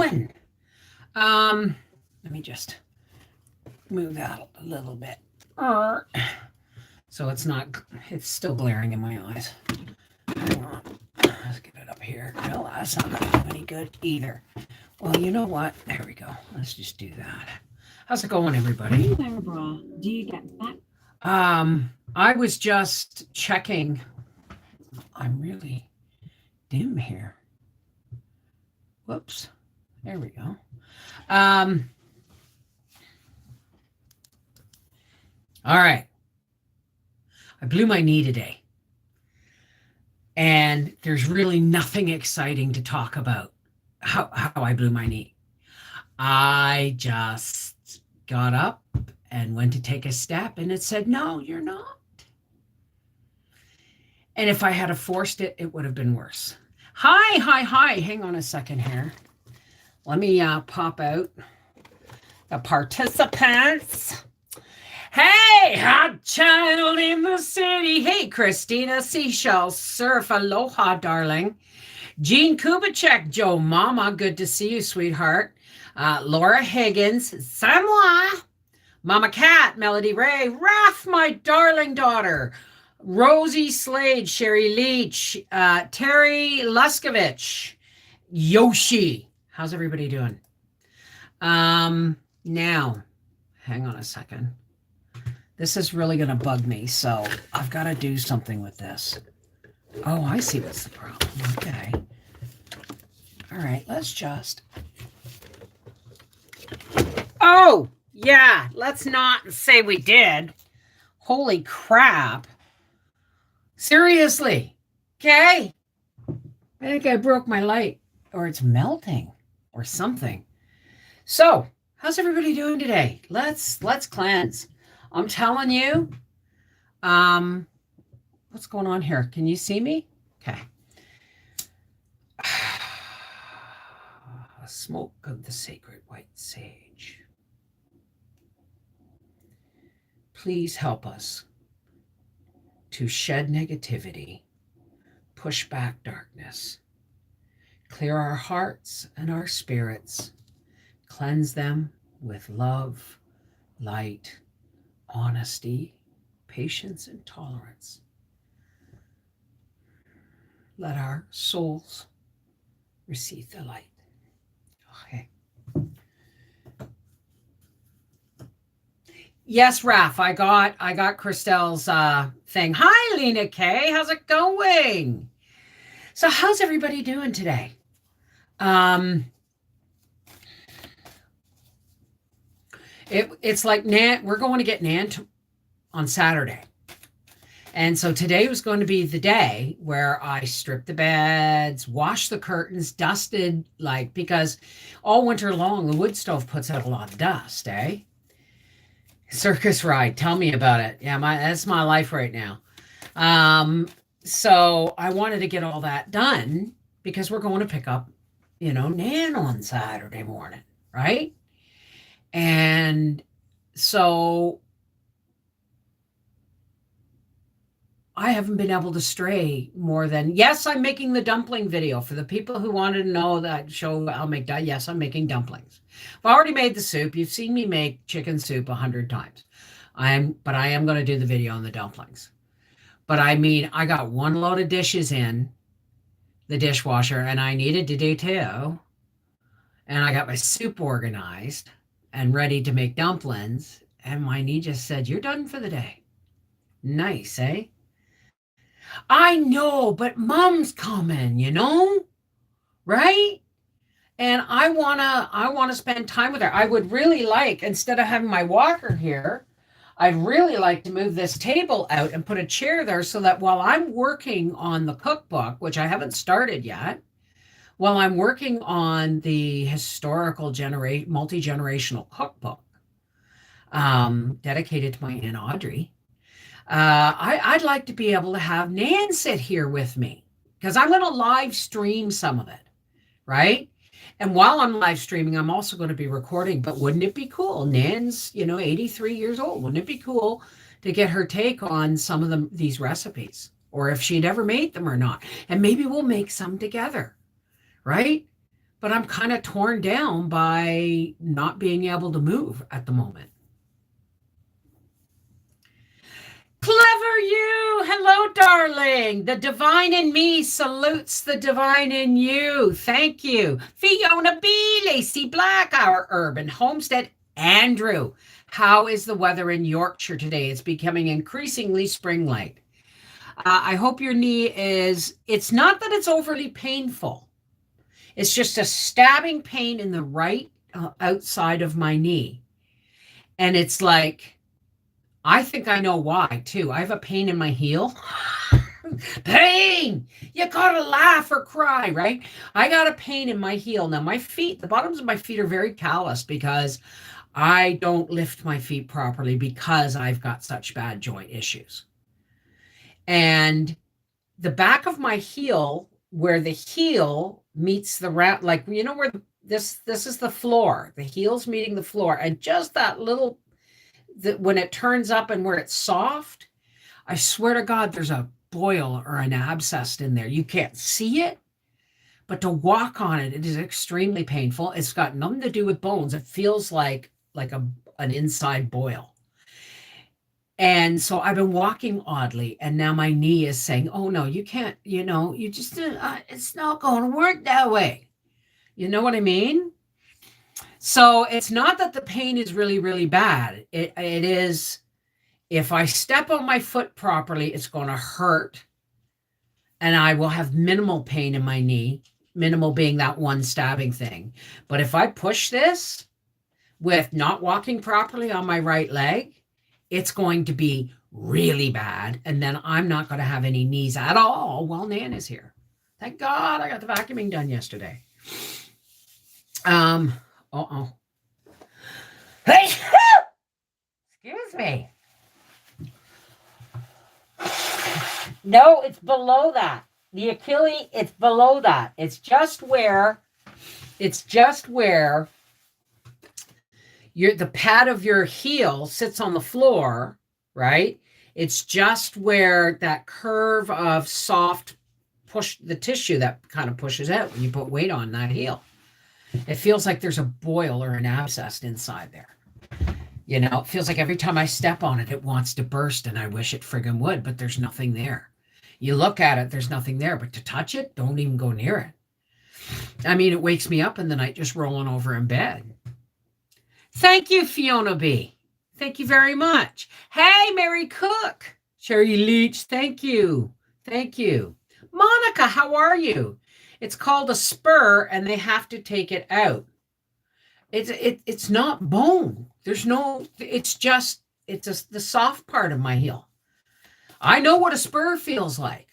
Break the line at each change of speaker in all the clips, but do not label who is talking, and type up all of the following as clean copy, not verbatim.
going? Let me just move that a little bit. So it's still glaring in my eyes. Hang on. Let's get it up here. No, that's not going to do any good either. Well, you know what? There we go. Let's just do that. How's it going, everybody?
Do you get that?
I was just checking. I'm really dim here. Whoops. There we go. All right. I blew my knee today. And there's really nothing exciting to talk about how I blew my knee. I just got up and went to take a step and it said, no, you're not. And if I had forced it, it would have been worse. Hi. Hang on a second here. Let me pop out the participants. Hey, hot child in the city. Hey, Christina Seashells, surf, aloha, darling. Jean Kubicek, Joe Mama, good to see you, sweetheart. Laura Higgins, Samoa. Mama Cat, Melody Ray, Raph, my darling daughter. Rosie Slade, Sherry Leach, Terry Luskovich, Yoshi. How's everybody doing? Now, hang on a second. This is really going to bug me, so I've got to do something with this. Oh, I see what's the problem. Okay. All right, let's just... Oh, yeah, let's not say we did. Holy crap. Seriously. Okay. I think I broke my light, or it's melting, or something. So, how's everybody doing today? Let's cleanse. I'm telling you, what's going on here? Can you see me? Okay. Smoke of the sacred white sage. Please help us to shed negativity, push back darkness, clear our hearts and our spirits, cleanse them with love, light, honesty, patience, and tolerance. Let our souls receive the light. Okay. Yes, Raph, I got Christelle's thing. Hi, Lena K. How's it going? So how's everybody doing today? It's like Nan, we're going to get Nan on Saturday. And so today was going to be the day where I stripped the beds, washed the curtains, dusted, because all winter long, the wood stove puts out a lot of dust, eh? Circus ride. Tell me about it. Yeah, that's my life right now. So I wanted to get all that done because we're going to pick up, Nan on Saturday morning, right? And so I haven't been able to stray more than, yes, I'm making the dumpling video. For the people who wanted to know that show, I'll make that. Yes, I'm making dumplings. I've already made the soup. You've seen me make chicken soup 100 times. But I am going to do the video on the dumplings. But I mean, I got one load of dishes in the dishwasher and I needed to do two. And I got my soup organized and ready to make dumplings. And my knee just said, you're done for the day. Nice, eh? I know, but Mom's coming, right? And I wanna spend time with her. I would really like, instead of having my walker here, I'd really like to move this table out and put a chair there so that while I'm working on the cookbook, which I haven't started yet, while I'm working on the historical multi-generational cookbook dedicated to my Aunt Audrey, I'd like to be able to have Nan sit here with me because I'm going to live stream some of it, right? And while I'm live streaming, I'm also going to be recording. But wouldn't it be cool? Nan's, 83 years old. Wouldn't it be cool to get her take on some of these recipes, or if she'd ever made them or not? And maybe we'll make some together, right? but I'm kind of torn down by not being able to move at the moment. Clever you. Hello, darling. The divine in me salutes the divine in you. Thank you. Fiona B, Lacey Black, our urban homestead. Andrew, how is the weather in Yorkshire today? It's becoming increasingly spring-like. I hope your knee it's not that it's overly painful. It's just a stabbing pain in the right outside of my knee. And it's like, I think I know why, too. I have a pain in my heel. Pain! You gotta laugh or cry, right? I got a pain in my heel. Now, my feet, the bottoms of my feet are very calloused because I don't lift my feet properly because I've got such bad joint issues. And the back of my heel, where the heel meets the like, you know, where this is the floor. The heel's meeting the floor. And just that little... when it turns up and where it's soft, I swear to God, there's a boil or an abscess in there. You can't see it, but to walk on it, it is extremely painful. It's got nothing to do with bones. It feels like an inside boil. And so I've been walking oddly, and now my knee is saying, oh no, you can't, you just, it's not going to work that way. You know what I mean? So it's not that the pain is really, really bad. It is, if I step on my foot properly, it's going to hurt. And I will have minimal pain in my knee, minimal being that one stabbing thing. But if I push this with not walking properly on my right leg, it's going to be really bad. And then I'm not going to have any knees at all while Nan is here. Thank God I got the vacuuming done yesterday. Uh-oh. Hey! Excuse me. No, it's below that. The Achilles, it's below that. It's just where the pad of your heel sits on the floor, right? It's just where that curve of soft push, the tissue that kind of pushes out when you put weight on that heel. It feels like there's a boil or an abscess inside there. You know, it feels like every time I step on it, it wants to burst, and I wish it friggin' would, but there's nothing there. You look at it, there's nothing there, but to touch it, don't even go near it. I mean, it wakes me up in the night just rolling over in bed. Thank you, Fiona B. Thank you very much. Hey, Mary Cook. Sherry Leach, thank you. Thank you. Monica, how are you? It's called a spur, and they have to take it out. It's not bone. There's no, it's the soft part of my heel. I know what a spur feels like.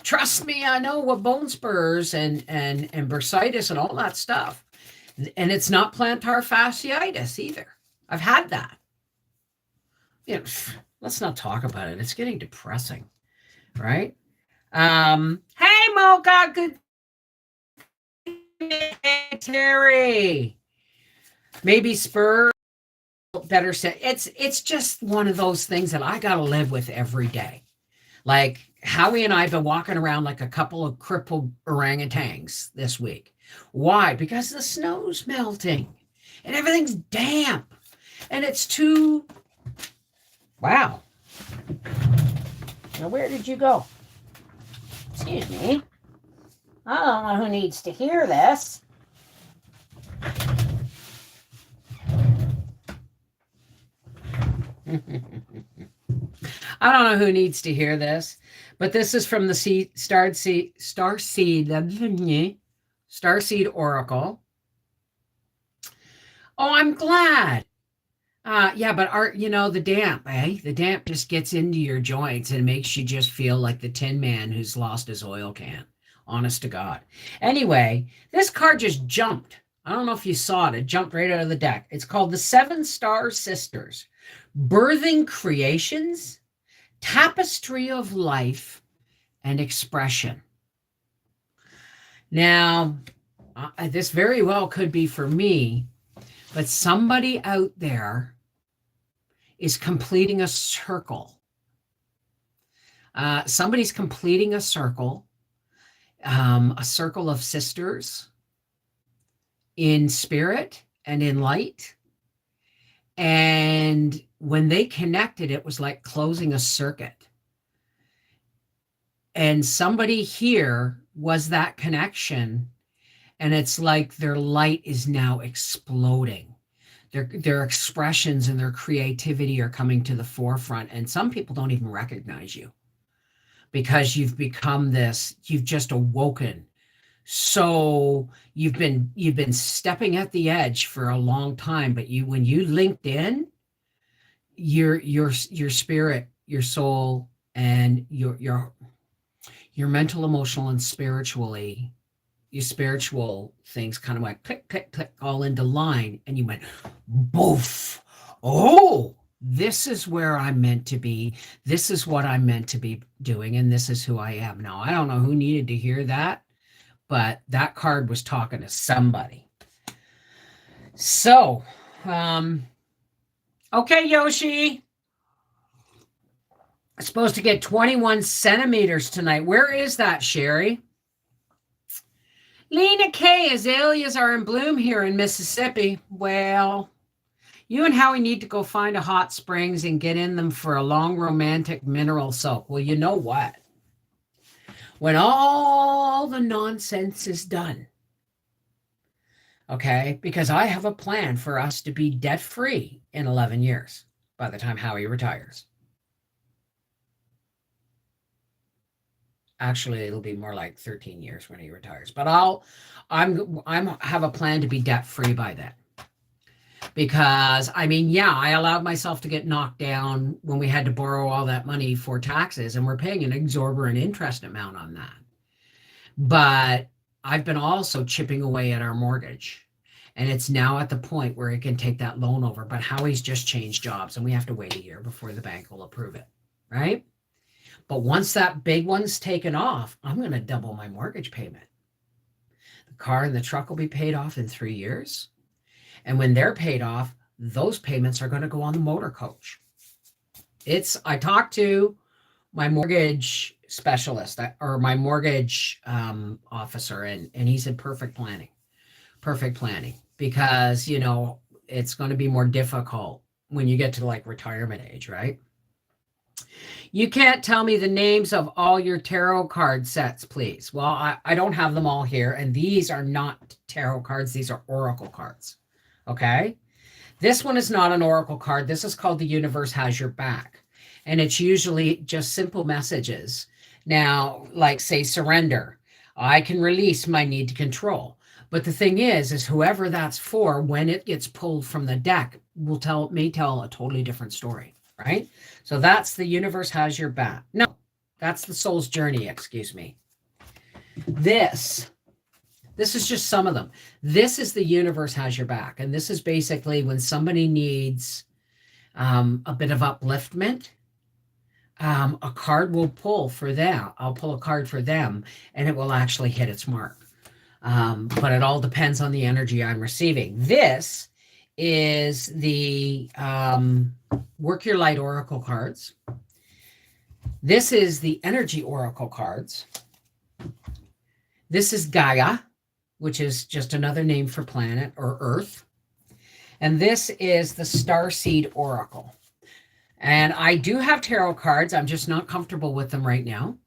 Trust me, I know what bone spurs and bursitis and all that stuff. And it's not plantar fasciitis either. I've had that. You know, let's not talk about it. It's getting depressing, right? Hey, Mocha, good. Terry, maybe spur better said. It's just one of those things that I gotta live with every day. Like Howie and I have been walking around like a couple of crippled orangutans this week. Why? Because the snow's melting and everything's damp and it's too. Wow. Now where did you go? Excuse me. I don't know who needs to hear this. I don't know who needs to hear this, but this is from the Starseed Oracle. Oh, I'm glad. Yeah, but the damp, The damp just gets into your joints and makes you just feel like the Tin Man who's lost his oil can. Honest to God. Anyway, this card just jumped. I don't know if you saw it. It jumped right out of the deck. It's called the 7 Star Sisters. Birthing Creations, Tapestry of Life, and Expression. Now, this very well could be for me, but somebody out there is completing a circle. Somebody's completing a circle of sisters. in spirit and in light. And when they connected, it was like closing a circuit. And somebody here was that connection. And it's like their light is now exploding. Their expressions and their creativity are coming to the forefront. And some people don't even recognize you because you've become this, you've just awoken. So you've been stepping at the edge for a long time, but when you linked in, your spirit, your soul, and your mental, emotional, and spiritually, your spiritual things kind of went click, click, click, all into line, and you went, boof. Oh, this is where I'm meant to be. This is what I'm meant to be doing, and this is who I am. Now, I don't know who needed to hear that, but that card was talking to somebody. So, okay, Yoshi. I'm supposed to get 21 centimeters tonight. Where is that, Sherry? Lena K, azaleas are in bloom here in Mississippi. Well, you and Howie need to go find a hot springs and get in them for a long romantic mineral soak. Well, you know what? When all the nonsense is done, okay, because I have a plan for us to be debt-free in 11 years by the time Howie retires. Actually, it'll be more like 13 years when he retires. But I'm have a plan to be debt-free by then. Because, I mean, yeah, I allowed myself to get knocked down when we had to borrow all that money for taxes, and we're paying an exorbitant interest amount on that. But I've been also chipping away at our mortgage, and it's now at the point where it can take that loan over. But Howie's just changed jobs, and we have to wait a year before the bank will approve it, right? But once that big one's taken off, I'm going to double my mortgage payment. The car and the truck will be paid off in 3 years. And when they're paid off, those payments are going to go on the motor coach. I talked to my mortgage specialist or my mortgage officer, and he said perfect planning, because, you know, it's going to be more difficult when you get to like retirement age, right? You can't tell me the names of all your tarot card sets, please. Well, I don't have them all here, and these are not tarot cards. These are oracle cards. Okay, this one is not an oracle card. This is called The Universe Has Your Back, and it's usually just simple messages. Now, like say surrender, I can release my need to control. But the thing is whoever that's for, when it gets pulled from the deck, may tell a totally different story, right? So that's The Universe Has Your Back. No, that's the soul's journey. Excuse me. This is just some of them. This is The Universe Has Your Back. And this is basically when somebody needs a bit of upliftment, a card will pull for them. I'll pull a card for them, and it will actually hit its mark. But it all depends on the energy I'm receiving. This is the Work Your Light Oracle cards. This is the Energy Oracle cards. This is Gaia, which is just another name for planet or Earth. And this is the Starseed Oracle. And I do have tarot cards. I'm just not comfortable with them right now.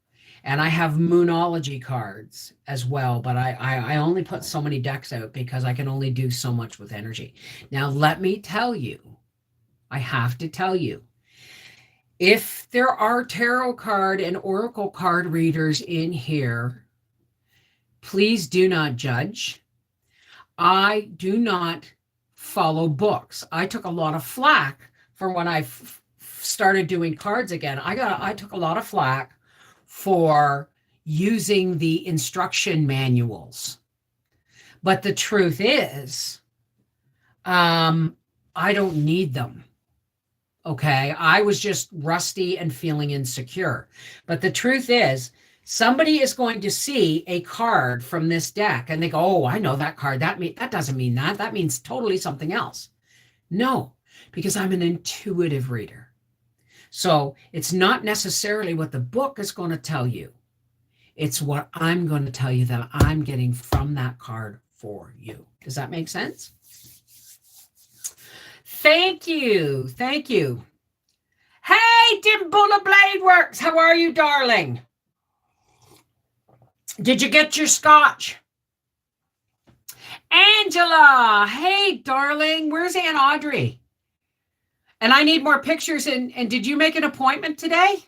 And I have moonology cards as well, but I only put so many decks out because I can only do so much with energy. Now, let me tell you, I have to tell you, if there are tarot card and oracle card readers in here, please do not judge. I do not follow books. I took a lot of flack for when I started doing cards again. I took a lot of flack for using the instruction manuals. But the truth is, I don't need them. Okay. I was just rusty and feeling insecure. But the truth is, somebody is going to see a card from this deck and they go, oh, I know that card. That doesn't mean that. That means totally something else. No, because I'm an intuitive reader. So it's not necessarily what the book is going to tell you. It's what I'm going to tell you that I'm getting from that card for you. Does that make sense? Thank you. Thank you. Hey, Dimbula Blade Works. How are you, darling? Did you get your scotch? Angela. Hey, darling. Where's Aunt Audrey? And I need more pictures. And did you make an appointment today?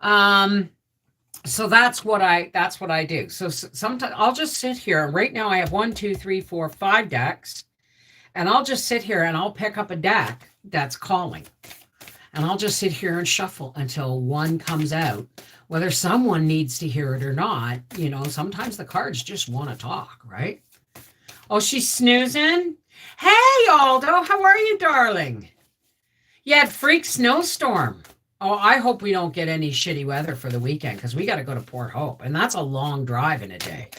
So that's what I do. So sometimes I'll just sit here. Right now I have 1, 2, 3, 4, 5 decks. And I'll just sit here and I'll pick up a deck that's calling. And I'll just sit here and shuffle until one comes out. Whether someone needs to hear it or not, you know, sometimes the cards just want to talk, right? Oh, she's snoozing. Hey, Aldo, how are you, darling? You had freak snowstorm. Oh, I hope we don't get any shitty weather for the weekend because we got to go to Port Hope. And that's a long drive in a day.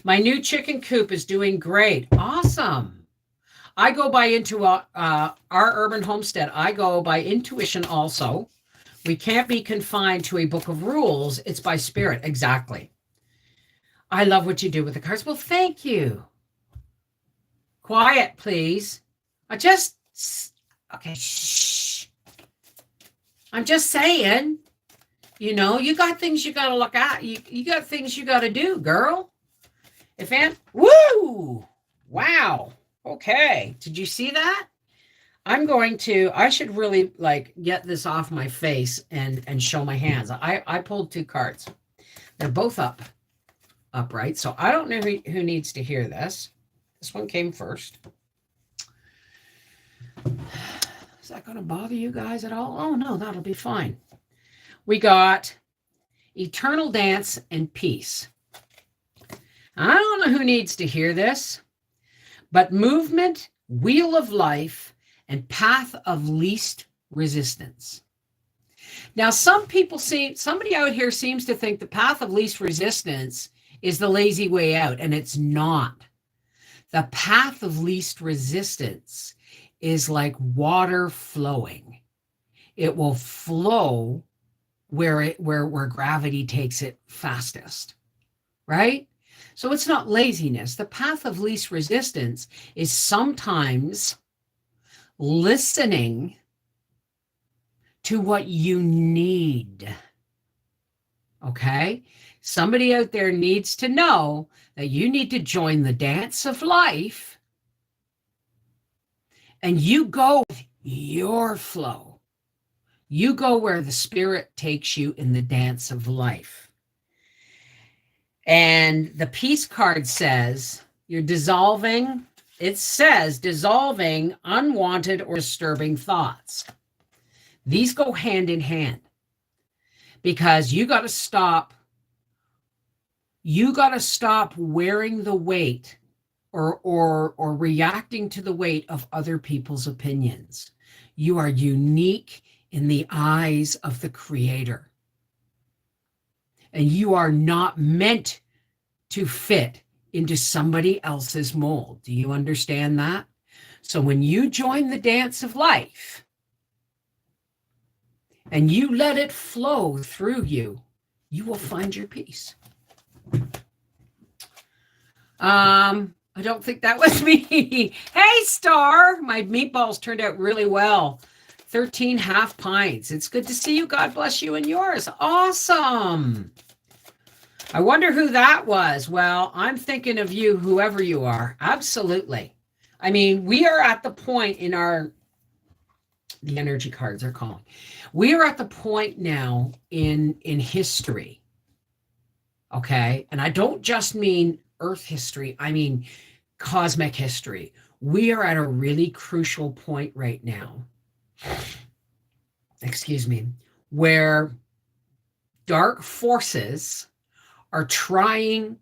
My new chicken coop is doing great. Awesome. I go by our urban homestead. I go by intuition also. We can't be confined to a book of rules. It's by spirit. Exactly. I love what you do with the cards. Well, thank you. Quiet, please. Okay, shh. I'm just saying, you know, you got things you got to look at. You got things you got to do, girl. Woo! Wow. Okay. Did you see that? I should really like get this off my face and show my hands. I pulled 2 cards. They're both upright. So I don't know who needs to hear this. This one came first. Is that going to bother you guys at all? Oh, no, that'll be fine. We got Eternal Dance and Peace. I don't know who needs to hear this, but Movement, Wheel of Life, and Path of Least Resistance. Now, somebody out here seems to think the path of least resistance is the lazy way out, and it's not. The path of least resistance is like water flowing. It will flow where gravity takes it fastest, right? So it's not laziness. The path of least resistance is sometimes listening to what you need. Okay? Somebody out there needs to know that you need to join the dance of life and you go with your flow. You go where the spirit takes you in the dance of life. And the peace card says you're dissolving. It says dissolving unwanted or disturbing thoughts. These go hand in hand because you got to stop. You got to stop wearing the weight or reacting to the weight of other people's opinions. You are unique in the eyes of the Creator. And you are not meant to fit into somebody else's mold. Do you understand that? So when you join the dance of life and you let it flow through you, you will find your peace. I don't think that was me. Hey, Star. My meatballs turned out really well. 13 half pints. It's good to see you. God bless you and yours. Awesome. I wonder who that was. Well, I'm thinking of you, whoever you are. Absolutely. I mean, we are at the point in the energy cards are calling. We are at the point now in history. Okay. And I don't just mean Earth history. I mean, cosmic history. We are at a really crucial point right now. Excuse me, where dark forces are trying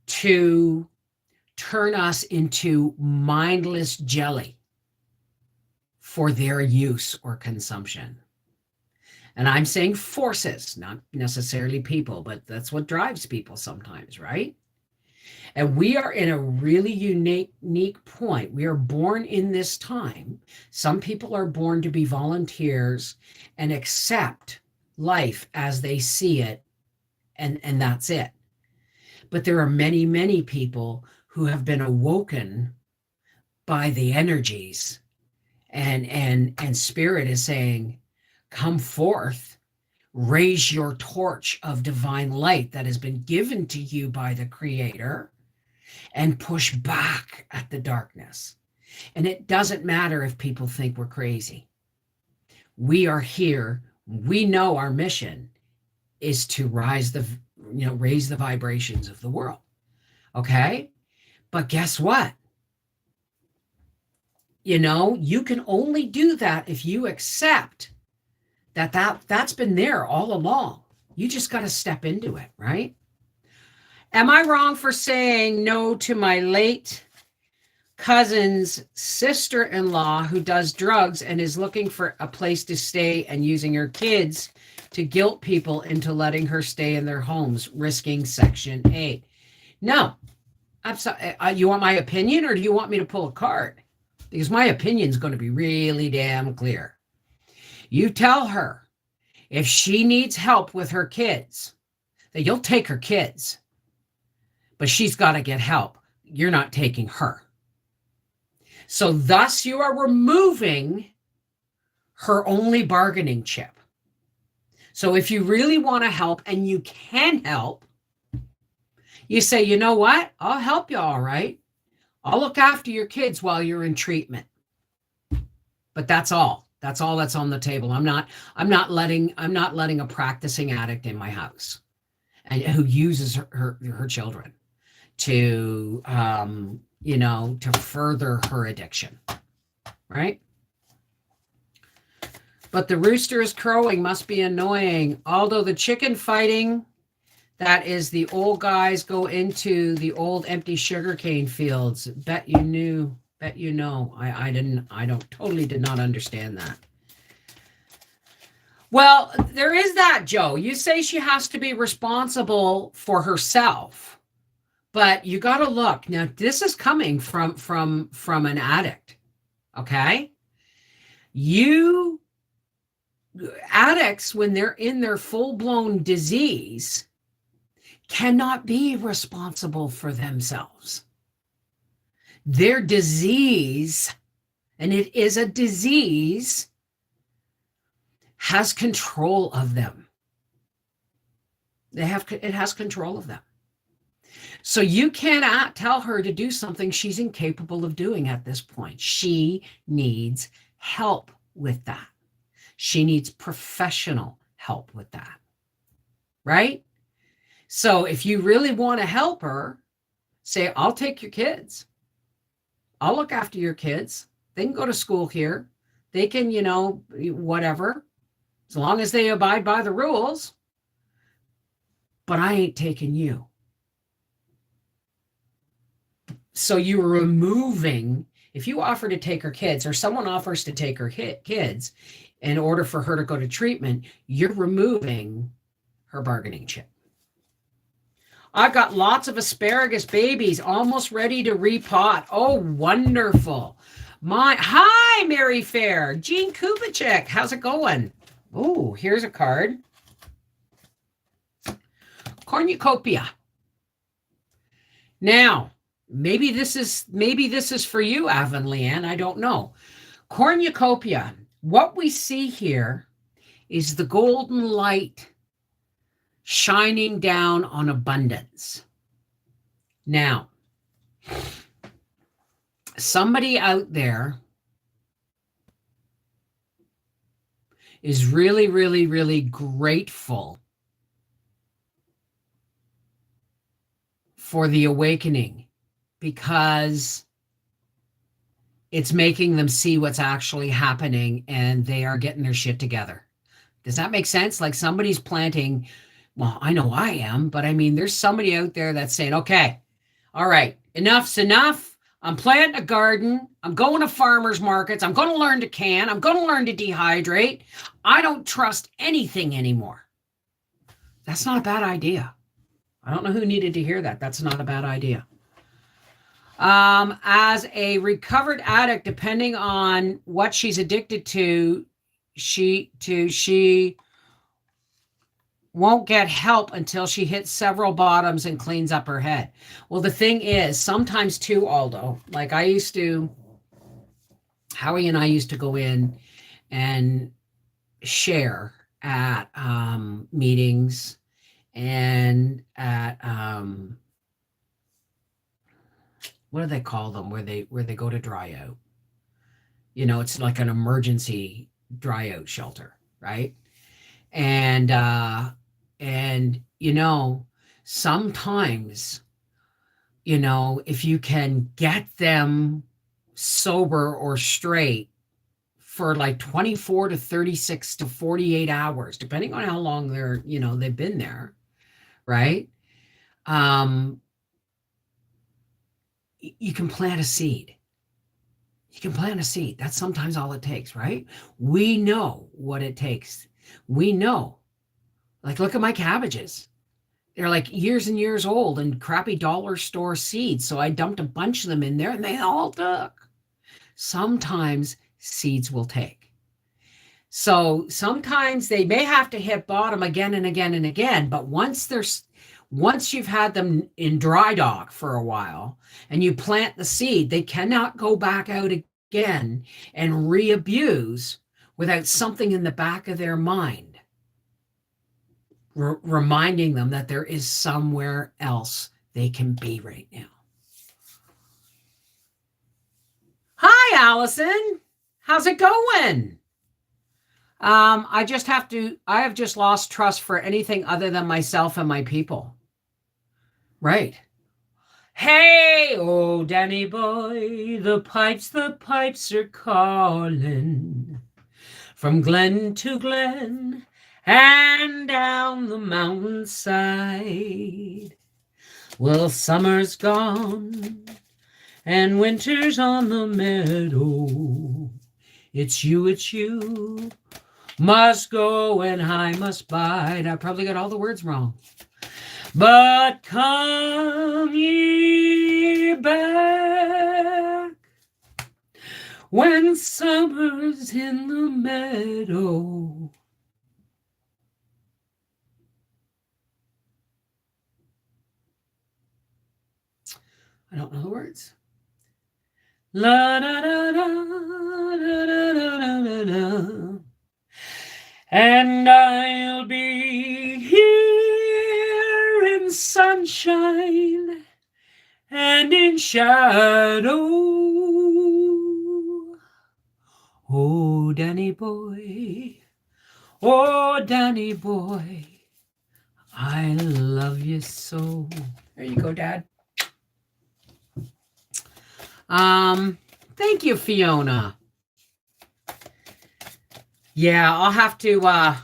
to turn us into mindless jelly for their use or consumption. And I'm saying forces, not necessarily people, but that's what drives people sometimes, right? And we are in a really unique point. We are born in this time. Some people are born to be volunteers and accept life as they see it, and that's it. But there are many, many people who have been awoken by the energies, and spirit is saying, come forth, raise your torch of divine light that has been given to you by the Creator, and push back at the darkness. And it doesn't matter if people think we're crazy. We are here. We know our mission is to raise the vibrations of the world. Okay? But guess what? You can only do that if you accept that's been there all along. You just got to step into it, right? Am I wrong for saying no to my late cousin's sister-in-law who does drugs and is looking for a place to stay and using her kids to guilt people into letting her stay in their homes, risking Section 8? No. I'm sorry. You want my opinion, or do you want me to pull a card? Because my opinion is going to be really damn clear. You tell her if she needs help with her kids, that you'll take her kids, but she's got to get help. You're not taking her. So thus you are removing her only bargaining chip. So if you really want to help and you can help, you say, you know what? I'll help you, all right. I'll look after your kids while you're in treatment. But that's all. That's all that's on the table. I'm not letting a practicing addict in my house and who uses her children to to further her addiction. Right? But the rooster is crowing, must be annoying. Although the chicken fighting, that is the old guys go into the old empty sugarcane fields. Bet you knew. Bet you know. I totally did not understand that. Well, there is that, Joe. You say she has to be responsible for herself, but you got to look. Now, this is coming from an addict. Okay? Addicts, when they're in their full-blown disease, cannot be responsible for themselves. Their disease, and it is a disease, has control of them. It has control of them. So you cannot tell her to do something she's incapable of doing at this point. She needs help with that. She needs professional help with that. Right? So if you really want to help her, say, I'll take your kids. I'll look after your kids. They can go to school here. They can, whatever, as long as they abide by the rules. But I ain't taking you. So you're removing, if you offer to take her kids, or someone offers to take her kids in order for her to go to treatment, you're removing her bargaining chip. I've got lots of asparagus babies almost ready to repot. Oh, wonderful. Hi, Mary Fair. Jean Kubicek. How's it going? Oh, here's a card. Cornucopia. Now, maybe this is for you, Avon Leanne. I don't know. Cornucopia. What we see here is the golden light shining down on abundance. Now, somebody out there is really, really, really grateful for the awakening because it's making them see what's actually happening and they are getting their shit together. Does that make sense? Like somebody's planting. Well, I know I am, but I mean, there's somebody out there that's saying, okay, all right, enough's enough. I'm planting a garden. I'm going to farmers markets. I'm going to learn to can. I'm going to learn to dehydrate. I don't trust anything anymore. That's not a bad idea. I don't know who needed to hear that. That's not a bad idea. As a recovered addict, depending on what she's addicted to, she won't get help until she hits several bottoms and cleans up her head. Well, the thing is, sometimes too, Aldo, like Howie and I used to go in and share at meetings and at what do they call them where they go to dry out? It's like an emergency dry out shelter, right? And sometimes, if you can get them sober or straight for like 24 to 36 to 48 hours, depending on how long they've been there, right? You can plant a seed. You can plant a seed. That's sometimes all it takes, right? We know what it takes. We know. Like, look at my cabbages. They're like years and years old and crappy dollar store seeds. So I dumped a bunch of them in there and they all took. Sometimes seeds will take. So sometimes they may have to hit bottom again and again and again. But once you've had them in dry dock for a while and you plant the seed, they cannot go back out again and re-abuse without something in the back of their mind reminding them that there is somewhere else they can be right now. Hi, Allison. How's it going? I have just lost trust for anything other than myself and my people. Right. Hey, oh, Danny boy, the pipes are calling from glen to glen and down the mountainside. Well, summer's gone and winter's on the meadow. It's you must go and I must bide. I probably got all the words wrong. But come ye back when summer's in the meadow. I don't know the words. La da da da da da da da da. And I'll be here in sunshine and in shadow. Oh, Danny boy, I love you so. There you go, Dad. Thank you, Fiona. Yeah, I'll have to remember.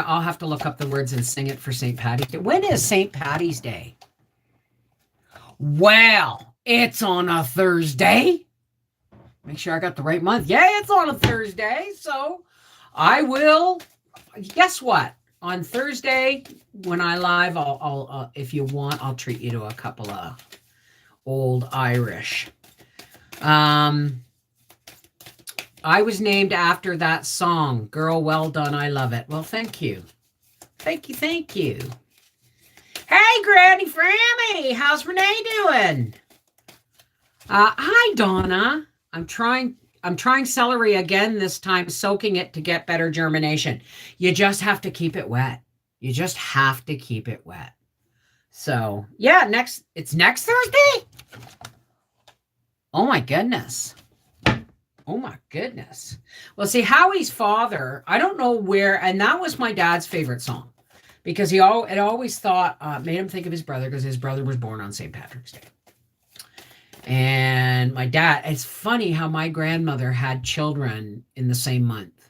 I'll have to look up the words and sing it for St. Patty's Day. When is St. Patty's Day? Well, it's on a Thursday. Make sure I got the right month. Yeah, it's on a Thursday. So I will. Guess what? On Thursday when I live, I'll if you want, I'll treat you to a couple of old Irish. I was named after that song. Girl, well done. I love it. Well, thank you. Thank you. Hey, Granny Frammy. How's Renee doing? Hi, Donna. I'm trying celery again this time, soaking it to get better germination. You just have to keep it wet. So, yeah, it's next Thursday? Oh my goodness. Well, see, Howie's father, I don't know where, and that was my dad's favorite song because it always made him think of his brother because his brother was born on St. Patrick's Day. And my dad, it's funny how my grandmother had children in the same month,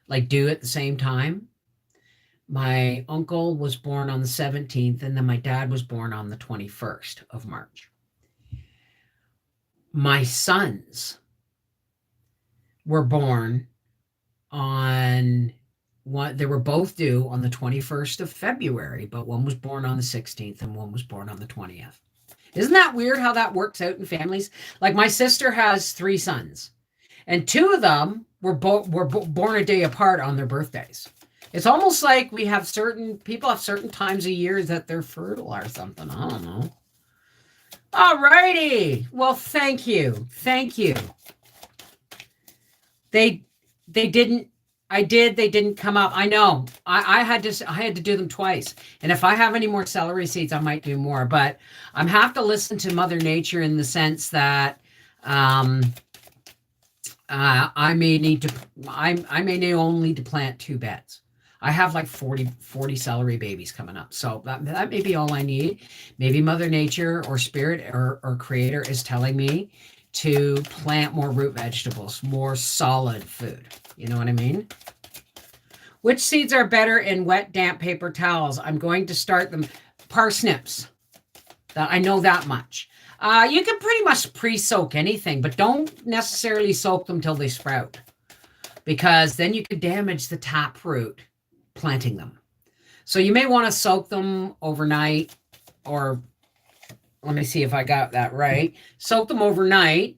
like due at the same time. My uncle was born on the 17th, and then my dad was born on the 21st of March. My sons were born on they were both due on the 21st of February, but one was born on the 16th and one was born on the 20th. Isn't that weird how that works out in families? Like my sister has 3 sons, and 2 of them were born a day apart on their birthdays. It's almost like we have certain people have certain times of year that they're fertile or something. I don't know. All righty. Well, thank you. Thank you. They didn't. I did. They didn't come up. I know. I had to do them twice. And if I have any more celery seeds, I might do more. But I'm have to listen to Mother Nature in the sense that I may need to. I may need only to plant 2 beds. I have like 40 celery babies coming up. So that may be all I need. Maybe Mother Nature or Spirit or Creator is telling me to plant more root vegetables, more solid food. You know what I mean? Which seeds are better in wet, damp paper towels? I'm going to start them. Parsnips. I know that much. You can pretty much pre-soak anything, but don't necessarily soak them till they sprout, because then you could damage the tap root planting them. So you may want to soak them overnight, or let me see if I got that right. Soak them overnight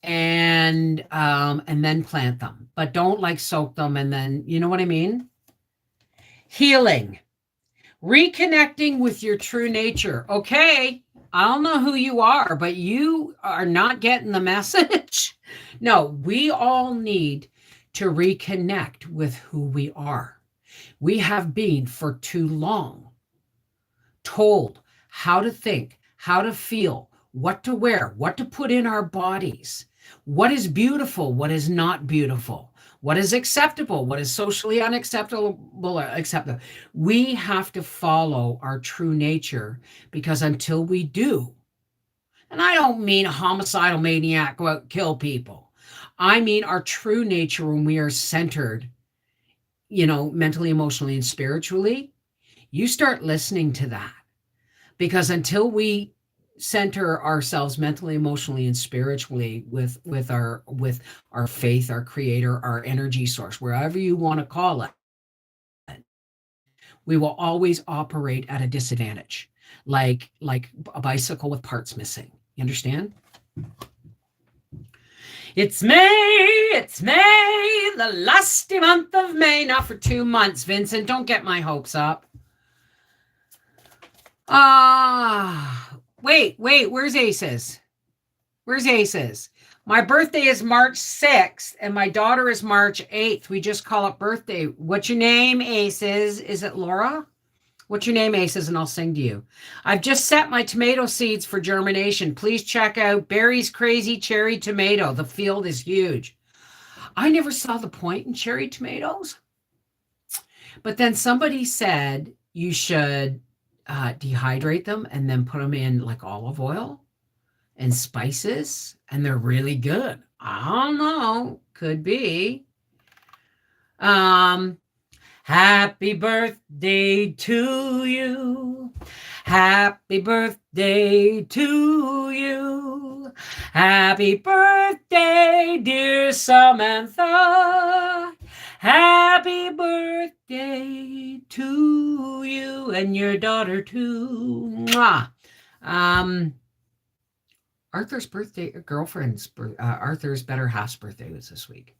and then plant them. But don't like soak them and then, you know what I mean? Healing. Reconnecting with your true nature. Okay, I don't know who you are, but you are not getting the message. No, we all need to reconnect with who we are. We have been for too long told how to think, how to feel, what to wear, what to put in our bodies, what is beautiful, what is not beautiful, what is acceptable, what is socially unacceptable or acceptable. We have to follow our true nature, because until we do, and I don't mean a homicidal maniac go out and kill people. I mean our true nature when we are centered, mentally, emotionally, and spiritually. You start listening to that, because until we center ourselves mentally, emotionally, and spiritually with our faith, our creator, our energy source, wherever you want to call it, we will always operate at a disadvantage, like a bicycle with parts missing. You understand? It's May, the lusty month of May. Not for 2 months, Vincent. Don't get my hopes up. Wait, where's Aces? Where's Aces? My birthday is March 6th and my daughter is March 8th. We just call it birthday. What's your name, Aces? Is it Laura? What's your name, Aces? And I'll sing to you. I've just set my tomato seeds for germination. Please check out Barry's Crazy Cherry Tomato. The field is huge. I never saw the point in cherry tomatoes. But then somebody said you should dehydrate them and then put them in like olive oil and spices, and they're really good. I don't know. Could be. Happy birthday to you. Happy birthday to you. Happy birthday, dear Samantha. Happy birthday to you and your daughter too. Mwah. Arthur's better half's birthday was this week.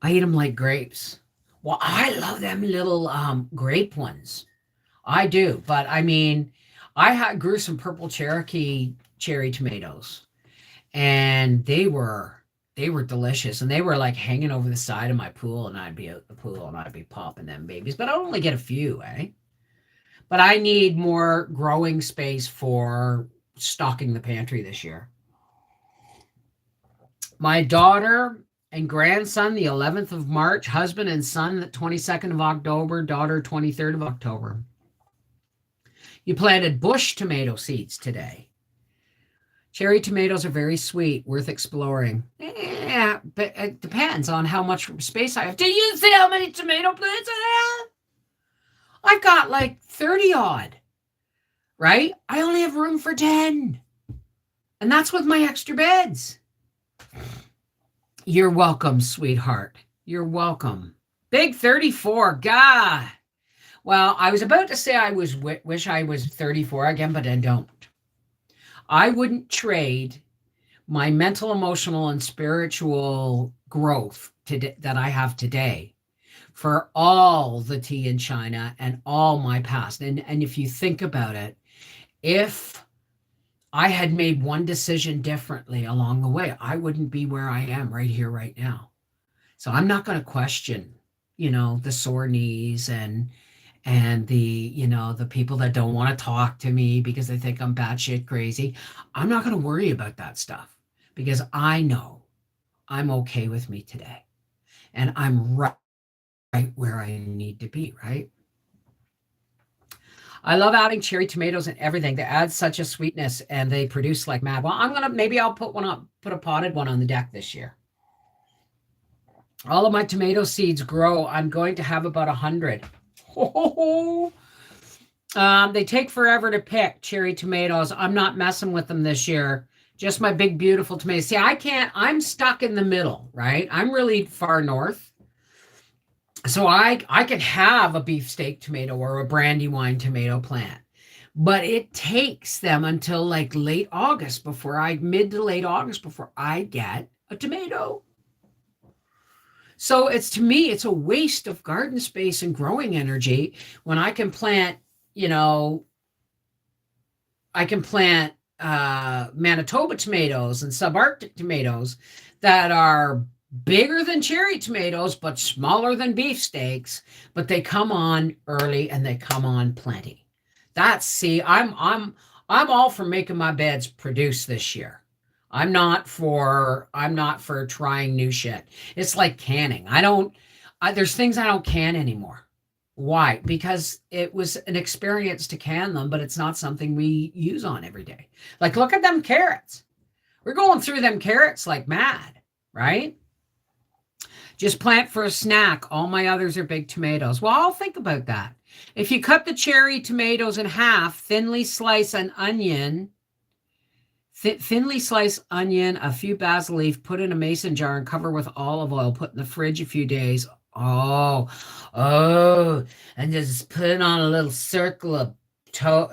I eat them like grapes. Well, I love them little grape ones. I do, but I mean, grew some purple Cherokee cherry tomatoes, and they were delicious, and they were like hanging over the side of my pool, and I'd be at the pool and I'd be popping them babies, but I'll only get a few, But I need more growing space for stocking the pantry this year. My daughter and grandson, the 11th of March, husband and son, the 22nd of October, daughter, 23rd of October. You planted bush tomato seeds today. Cherry tomatoes are very sweet, worth exploring. Yeah, but it depends on how much space I have. Do you see how many tomato plants I have? I've got like 30 odd, right? I only have room for 10. And that's with my extra beds. You're welcome, sweetheart. You're welcome. Big 34, God. Well, I was about to say I wish I was 34 again, but I don't. I wouldn't trade my mental, emotional, and spiritual growth that I have today for all the tea in China and all my past. And if you think about it, if I had made one decision differently along the way, I wouldn't be where I am right here, right now. So I'm not going to question, the sore knees and the people that don't want to talk to me because they think I'm batshit crazy. I'm not going to worry about that stuff because I know I'm okay with me today and I'm right where I need to be, right? I love adding cherry tomatoes and everything. They add such a sweetness and they produce like mad. Well, maybe I'll put a potted one on the deck this year. All of my tomato seeds grow. I'm going to have about 100. They take forever to pick cherry tomatoes. I'm not messing with them this year. Just my big, beautiful tomatoes. See, I'm stuck in the middle, right? I'm really far north. So I could have a beefsteak tomato or a brandywine tomato plant, but it takes them until like mid to late August before I get a tomato. So to me, it's a waste of garden space and growing energy when I can plant, Manitoba tomatoes and subarctic tomatoes that are bigger than cherry tomatoes, but smaller than beefsteaks, but they come on early and they come on plenty. I'm all for making my beds produce this year. I'm not for trying new shit. It's like canning. There's things I don't can anymore. Why? Because it was an experience to can them, but it's not something we use on every day. Like, look at them carrots. We're going through them carrots like mad, right? Just plant for a snack. All my others are big tomatoes. Well, I'll think about that. If you cut the cherry tomatoes in half, thinly slice an onion, a few basil leaf, put in a mason jar and cover with olive oil, put in the fridge a few days. Oh, and just put it on a little circle of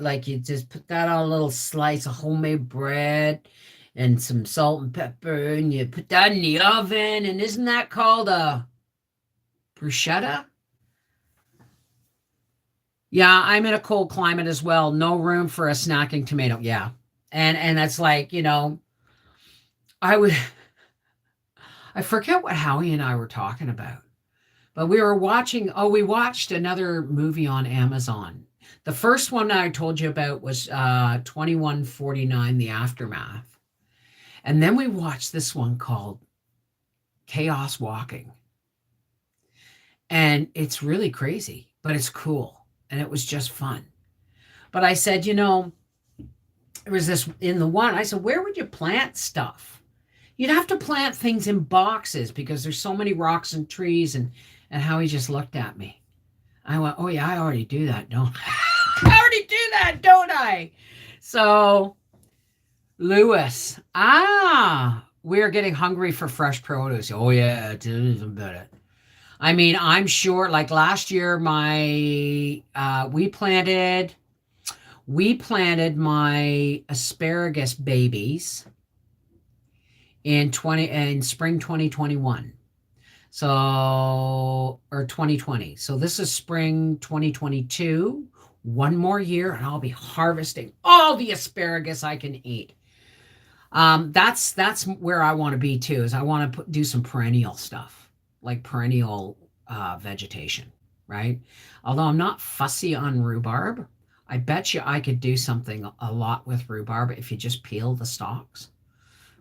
like you just put that on a little slice of homemade bread and some salt and pepper, and you put that in the oven, and isn't that called a bruschetta? Yeah, I'm in a cold climate as well. No room for a snacking tomato. Yeah. And that's like, I forget what Howie and I were talking about, but we watched another movie on Amazon. The first one I told you about was 2149, The Aftermath. And then we watched this one called Chaos Walking. And it's really crazy, but it's cool. And it was just fun. But I said, there was this in the one, I said, where would you plant stuff? You'd have to plant things in boxes because there's so many rocks and trees. And how he just looked at me. I went, oh yeah, I already do that, don't I? I already do that, don't I? So, Lewis, we're getting hungry for fresh produce. Oh yeah, tell me about it. I mean, I'm sure like last year, we planted my asparagus babies in spring 2021. So, or 2020. So this is spring 2022. One more year and I'll be harvesting all the asparagus I can eat. That's where I want to be too, is I want to do some perennial stuff, like perennial vegetation, right? Although I'm not fussy on rhubarb, I bet you I could do something a lot with rhubarb if you just peel the stalks,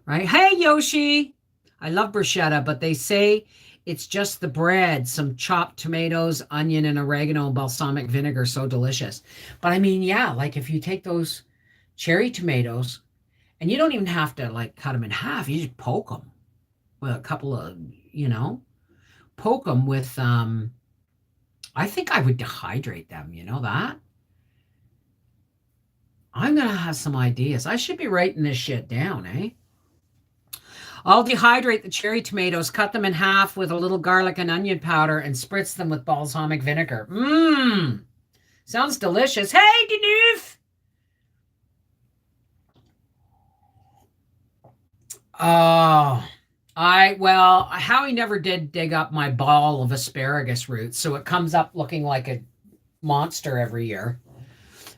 right? Hey, Yoshi, I love bruschetta, but they say it's just the bread, some chopped tomatoes, onion, and oregano, and balsamic vinegar. So delicious. But I mean, yeah, like if you take those cherry tomatoes, and you don't even have to like cut them in half, you just poke them with a couple of, poke them with, I think I would dehydrate them, that? I'm going to have some ideas. I should be writing this shit down, eh? I'll dehydrate the cherry tomatoes, cut them in half with a little garlic and onion powder, and spritz them with balsamic vinegar. Sounds delicious. Hey, Denise! Oh, Howie never did dig up my ball of asparagus roots, so it comes up looking like a monster every year.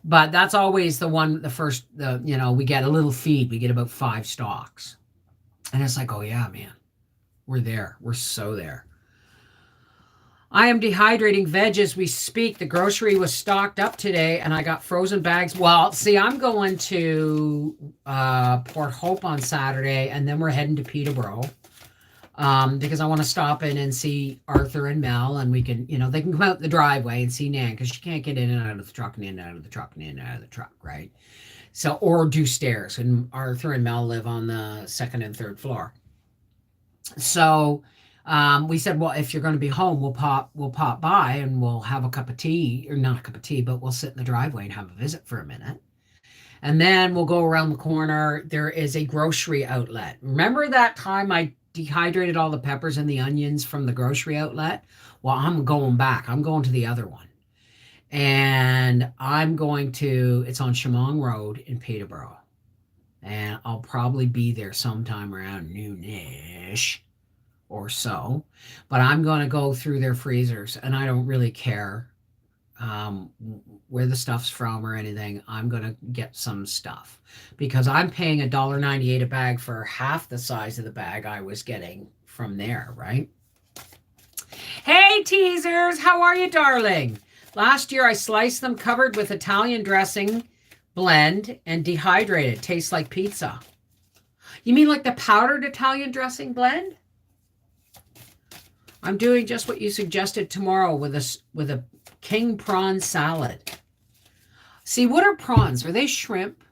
But that's always the one, the first, we get a little feed. We get about 5 stalks. And it's like, oh yeah, man, we're there. We're so there. I am dehydrating veg as we speak. The grocery was stocked up today and I got frozen bags. Well, see, I'm going to Port Hope on Saturday and then we're heading to Peterborough because I want to stop in and see Arthur and Mel, and we can, they can come out the driveway and see Nan because she can't get in and out of the truck and in and out of the truck and in and out of the truck, right? So, or do stairs. And Arthur and Mel live on the second and third floor. So we said, well, if you're going to be home, we'll pop by and we'll have a cup of tea, or not a cup of tea, but we'll sit in the driveway and have a visit for a minute. And then we'll go around the corner. There is a grocery outlet. Remember that time I dehydrated all the peppers and the onions from the grocery outlet? Well, I'm going back. I'm going to the other one. And it's on Chemong Road in Peterborough. And I'll probably be there sometime around noonish or so. But I'm going to go through their freezers, and I don't really care where the stuff's from or anything. I'm going to get some stuff because I'm paying $1.98 a bag for half the size of the bag I was getting from there, right? Hey, teasers, how are you, darling? Last year I sliced them, covered with Italian dressing, blend, and dehydrated. Tastes like pizza. You mean like the powdered Italian dressing blend? I'm doing just what you suggested tomorrow with a king prawn salad. See, what are prawns? Are they shrimp?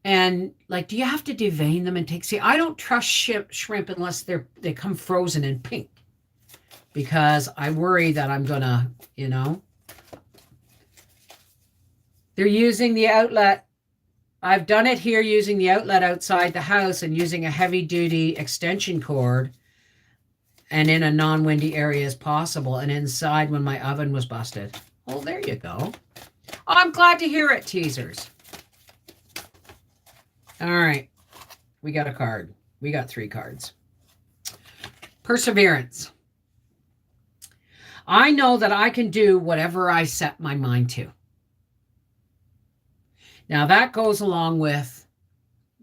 And do you have to devein them and see, I don't trust shrimp unless they come frozen in pink, because I worry that I'm gonna, they're using the outlet. I've done it here using the outlet outside the house and using a heavy duty extension cord, and in a non-windy area as possible, and inside when my oven was busted. Oh, there you go. I'm glad to hear it, teasers. All right. We got a card. We got 3 cards. Perseverance. I know that I can do whatever I set my mind to. Now that goes along with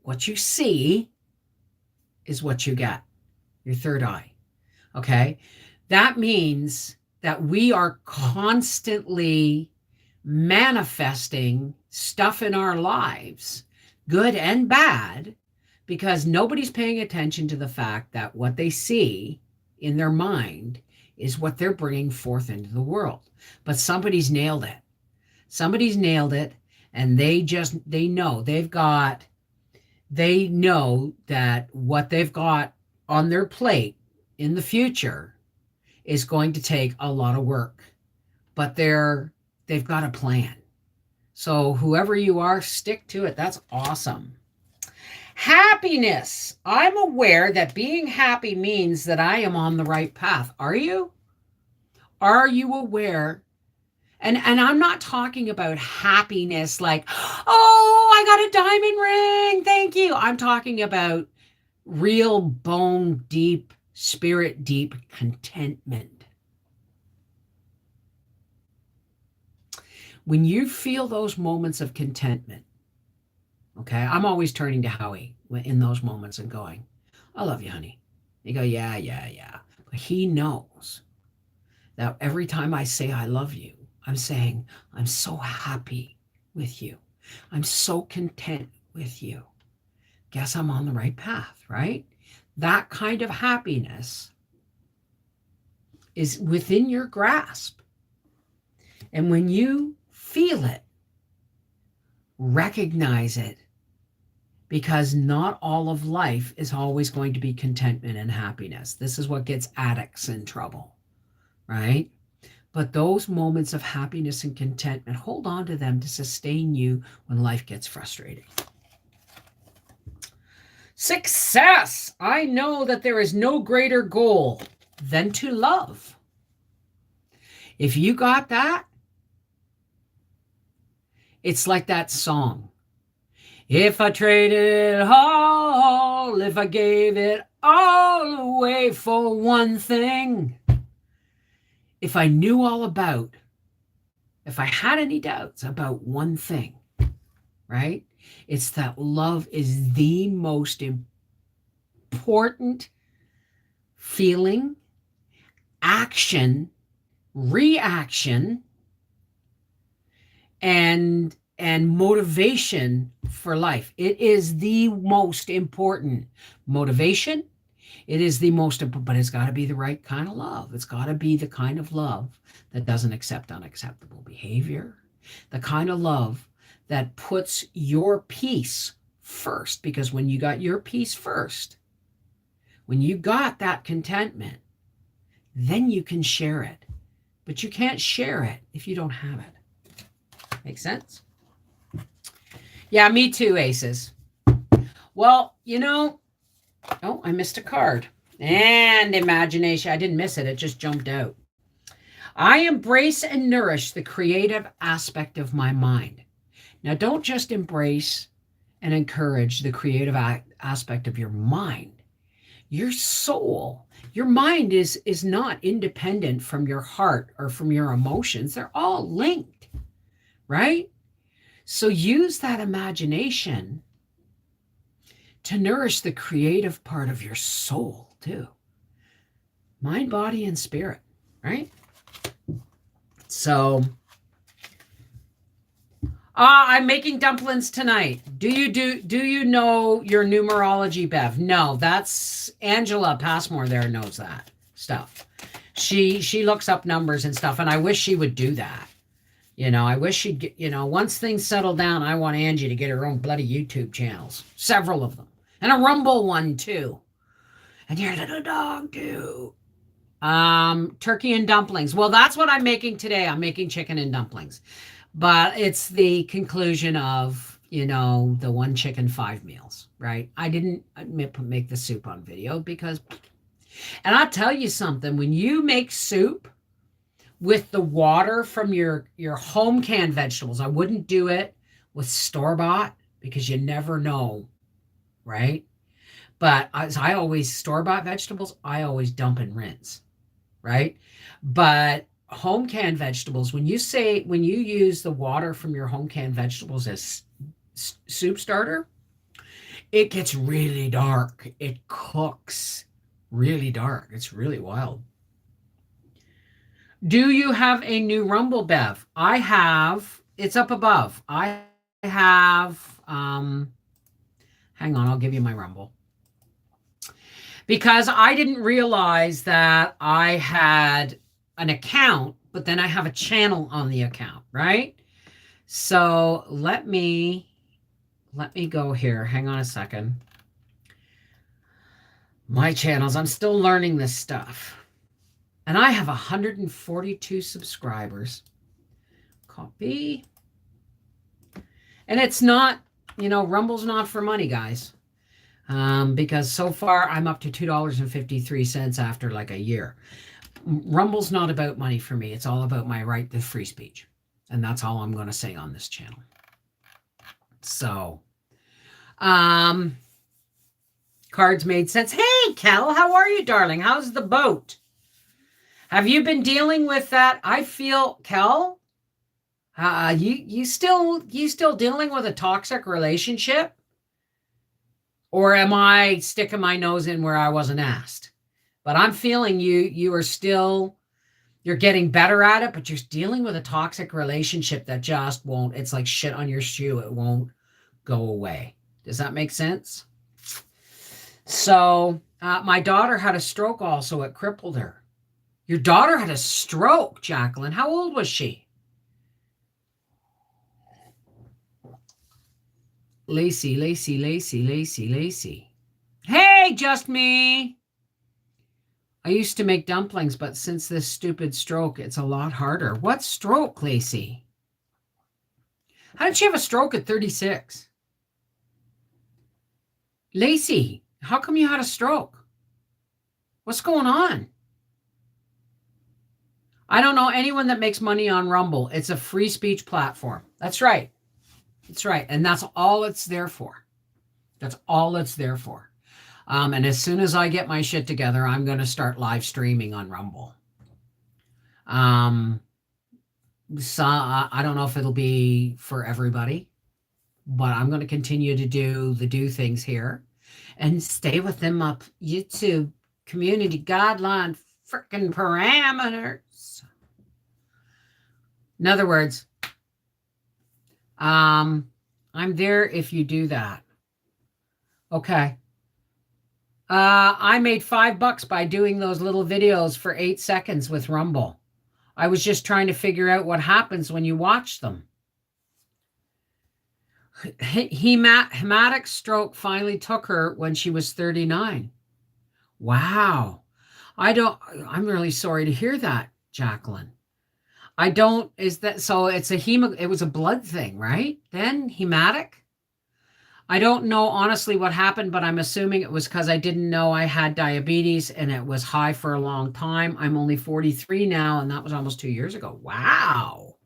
what you see is what you get. Your third eye. Okay, that means that we are constantly manifesting stuff in our lives, good and bad, because nobody's paying attention to the fact that what they see in their mind is what they're bringing forth into the world. But somebody's nailed it. Somebody's nailed it, and they know that what they've got on their plate in the future is going to take a lot of work, but they've got a plan. So whoever you are, stick to it. That's awesome. Happiness. I'm aware that being happy means that I am on the right path. Are you? Are you aware? And I'm not talking about happiness like, oh, I got a diamond ring, thank you. I'm talking about real bone deep, spirit deep contentment. When you feel those moments of contentment, okay, I'm always turning to Howie in those moments and going, I love you, honey. You go, yeah. But he knows that every time I say I love you, I'm saying I'm so happy with you. I'm so content with you. Guess I'm on the right path, right? That kind of happiness is within your grasp. And when you feel it, recognize it, because not all of life is always going to be contentment and happiness. This is what gets addicts in trouble, right? But those moments of happiness and contentment, hold on to them to sustain you when life gets frustrating. Success. I know that there is no greater goal than to love. If you got that, it's like that song. If I traded all all if I gave it all away for one thing. If I knew all about, if I had any doubts about one thing, right? It's that love is the most important feeling, action, reaction, and motivation for life. It is the most important motivation. It is the most important, but it's got to be the right kind of love. It's got to be the kind of love that doesn't accept unacceptable behavior, the kind of love that puts your peace first. Because when you got your peace first, when you got that contentment, then you can share it. But you can't share it if you don't have it. Make sense? Yeah, me too, aces. Well, oh, I missed a card. And imagination. I didn't miss it. It just jumped out. I embrace and nourish the creative aspect of my mind. Now, don't just embrace and encourage the creative aspect of your mind. Your soul, your mind is not independent from your heart or from your emotions. They're all linked, right? So use that imagination to nourish the creative part of your soul too. Mind, body, and spirit, right? So, I'm making dumplings tonight. Do you know your numerology, Bev? No, that's Angela Passmore there knows that stuff. She looks up numbers and stuff, and I wish she would do that. I wish she'd get, once things settle down, I want Angie to get her own bloody YouTube channels. Several of them. And a Rumble one too. And your little dog too. Turkey and dumplings. Well, that's what I'm making today. I'm making chicken and dumplings. But it's the conclusion of, the one chicken, 5 meals, right? I didn't make the soup on video because, and I'll tell you something, when you make soup with the water from your home canned vegetables, I wouldn't do it with store-bought because you never know, right? But as I always store-bought vegetables, I always dump and rinse, right? But home canned vegetables, when you use the water from your home canned vegetables as soup starter, it gets really dark. It cooks really dark. It's really wild. Do you have a new Rumble, Bev? I have. It's up above. I have. Hang on, I'll give you my Rumble. Because I didn't realize that I had an account, but then I have a channel on the account, right? So let me go here. Hang on a second. My channels, I'm still learning this stuff. And I have 142 subscribers. Copy. And it's not, Rumble's not for money, guys. Because so far I'm up to $2.53 after like a year. Rumble's not about money for me. It's all about my right to free speech. And that's all I'm going to say on this channel. So, cards made sense. Hey, Kel, how are you, darling? How's the boat? Have you been dealing with that? I feel, Kel, you still dealing with a toxic relationship? Or am I sticking my nose in where I wasn't asked? But I'm feeling you are still, you're getting better at it, but you're dealing with a toxic relationship that just won't, it's like shit on your shoe. It won't go away. Does that make sense? So my daughter had a stroke also. It crippled her. Your daughter had a stroke, Jacqueline. How old was she? Lacey. Hey, just me. I used to make dumplings, but since this stupid stroke, it's a lot harder. What stroke, Lacey? How did she have a stroke at 36? Lacey, how come you had a stroke? What's going on? I don't know anyone that makes money on Rumble. It's a free speech platform. That's right. That's right. And that's all it's there for. That's all it's there for. And as soon as I get my shit together, I'm going to start live streaming on Rumble. So I don't know if it'll be for everybody, but I'm going to continue to do things here and stay within my YouTube community guideline freaking parameters. In other words, I'm there if you do that. Okay. I made $5 by doing those little videos for 8 seconds with Rumble. I was just trying to figure out what happens when you watch them. Hematic stroke finally took her when she was 39. Wow. I'm really sorry to hear that, Jacqueline. So it was a blood thing, right? Then hematic? I don't know honestly what happened, but I'm assuming it was because I didn't know I had diabetes and it was high for a long time. I'm only 43 now, and that was almost 2 years ago. Wow.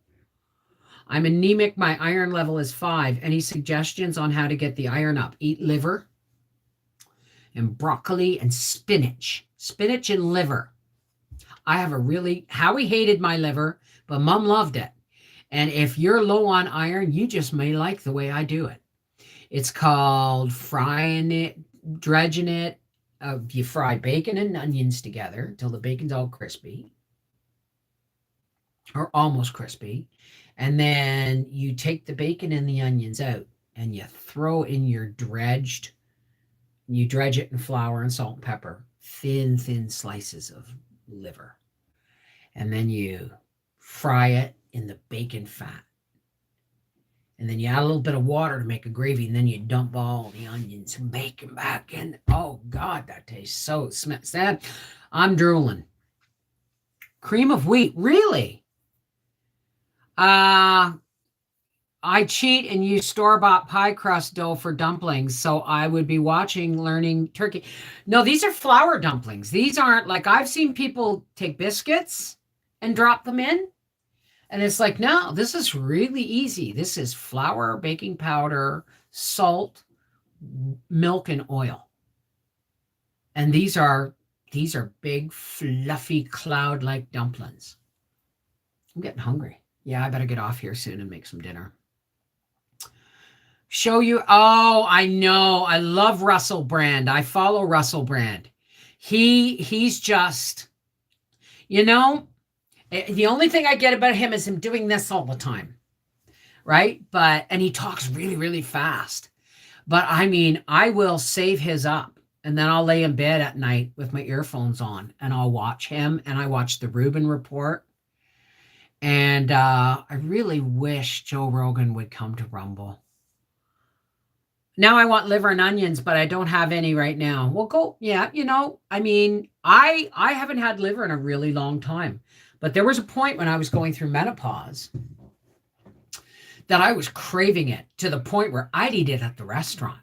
I'm anemic. My iron level is 5. Any suggestions on how to get the iron up? Eat liver and broccoli and spinach. Spinach and liver. Howie hated my liver, but Mom loved it. And if you're low on iron, you just may like the way I do it. It's called frying it, dredging it. You fry bacon and onions together until the bacon's all crispy or almost crispy. And then you take the bacon and the onions out and you throw in your dredge it in flour and salt and pepper, thin slices of liver. And then you fry it in the bacon fat. And then you add a little bit of water to make a gravy, and then you dump all the onions and bacon back in. Oh, God, that tastes so sad. I'm drooling. Cream of wheat, really? I cheat and use store-bought pie crust dough for dumplings, so I would be learning turkey. No, these are flour dumplings. These aren't like I've seen people take biscuits and drop them in. And it's like, no, this is really easy. This is flour, baking powder, salt, milk, and oil. And these are big, fluffy, cloud-like dumplings. I'm getting hungry. Yeah, I better get off here soon and make some dinner. Show you. Oh, I know. I love Russell Brand. I follow Russell Brand. He's just, the only thing I get about him is him doing this all the time, right? And he talks really, really fast. But I mean, I will save his up, and then I'll lay in bed at night with my earphones on, and I'll watch him, and I watch the Rubin Report. And I really wish Joe Rogan would come to Rumble. Now I want liver and onions, but I don't have any right now. Well, go, yeah, I mean, I haven't had liver in a really long time. But there was a point when I was going through menopause that I was craving it to the point where I'd eat it at the restaurant.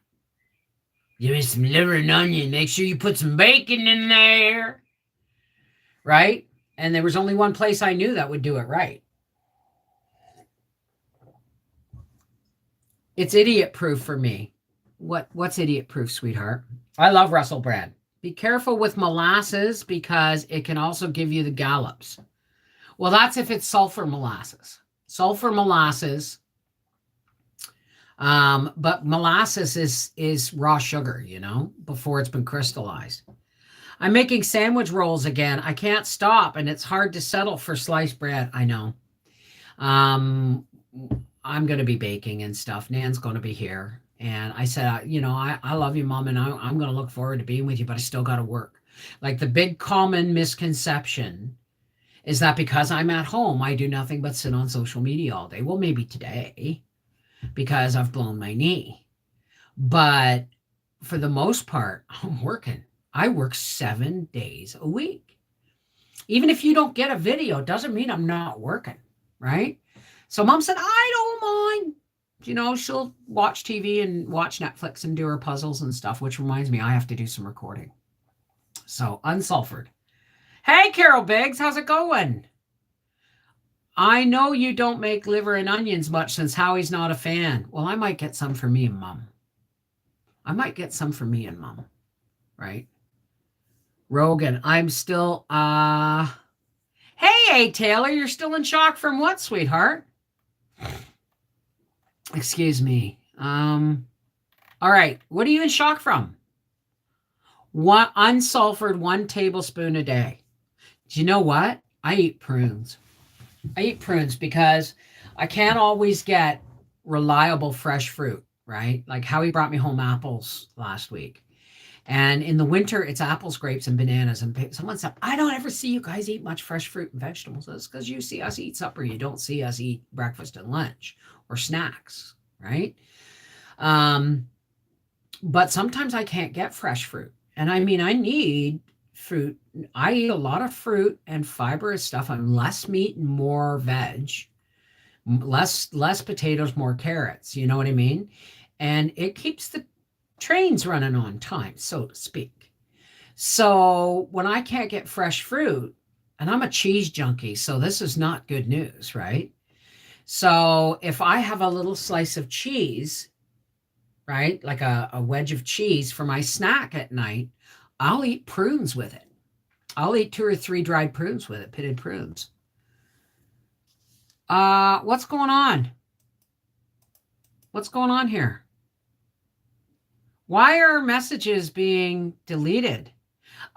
Give me some liver and onion. Make sure you put some bacon in there. Right? And there was only one place I knew that would do it right. It's idiot proof for me. What's idiot proof, sweetheart? I love Russell Brand. Be careful with molasses because it can also give you the gallops. Well, that's if it's sulfur molasses. Sulfur molasses. But molasses is raw sugar, before it's been crystallized. I'm making sandwich rolls again. I can't stop, and it's hard to settle for sliced bread. I know. I'm going to be baking and stuff. Nan's going to be here. And I said, I love you, Mom, and I'm going to look forward to being with you, but I still got to work. Like the big common misconception is that because I'm at home, I do nothing but sit on social media all day. Well, maybe today because I've blown my knee. But for the most part, I'm working. I work 7 days a week. Even if you don't get a video, it doesn't mean I'm not working, right? So Mom said, I don't mind. She'll watch TV and watch Netflix and do her puzzles and stuff, which reminds me I have to do some recording. So unsulfured. Hey, Carol Biggs, how's it going? I know you don't make liver and onions much since Howie's not a fan. Well, I might get some for me and Mom. right? Rogan, I'm still, hey, Taylor, you're still in shock from what, sweetheart? Excuse me. All right, what are you in shock from? One unsulfured 1 tablespoon a day. Do you know what? I eat prunes. I eat prunes because I can't always get reliable fresh fruit, right? Like Howie brought me home apples last week. And in the winter, it's apples, grapes, and bananas. And someone said, I don't ever see you guys eat much fresh fruit and vegetables. That's because you see us eat supper. You don't see us eat breakfast and lunch or snacks, right? But sometimes I can't get fresh fruit. And I mean, I need fruit. I eat a lot of fruit and fibrous stuff. I'm less meat and more veg, less potatoes, more carrots. You know what I mean? And it keeps the trains running on time, so to speak. So when I can't get fresh fruit, and I'm a cheese junkie, so this is not good news, right? So if I have a little slice of cheese, right, like a wedge of cheese for my snack at night, I'll eat prunes with it. I'll eat 2 or 3 dried prunes with it, pitted prunes. What's going on? What's going on here? Why are messages being deleted?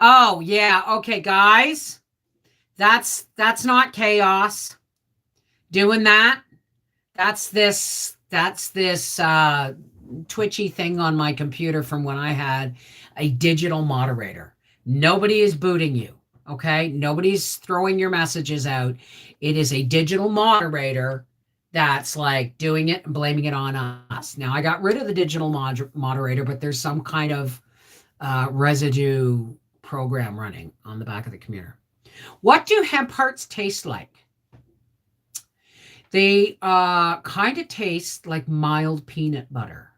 Oh, yeah. Okay, guys. That's not chaos. Doing that. That's this twitchy thing on my computer from when I had a digital moderator. Nobody is booting you, okay? Nobody's throwing your messages out. It is a digital moderator that's like doing it and blaming it on us. Now, I got rid of the digital moderator, but there's some kind of residue program running on the back of the computer. What do hemp hearts taste like? They kind of taste like mild peanut butter.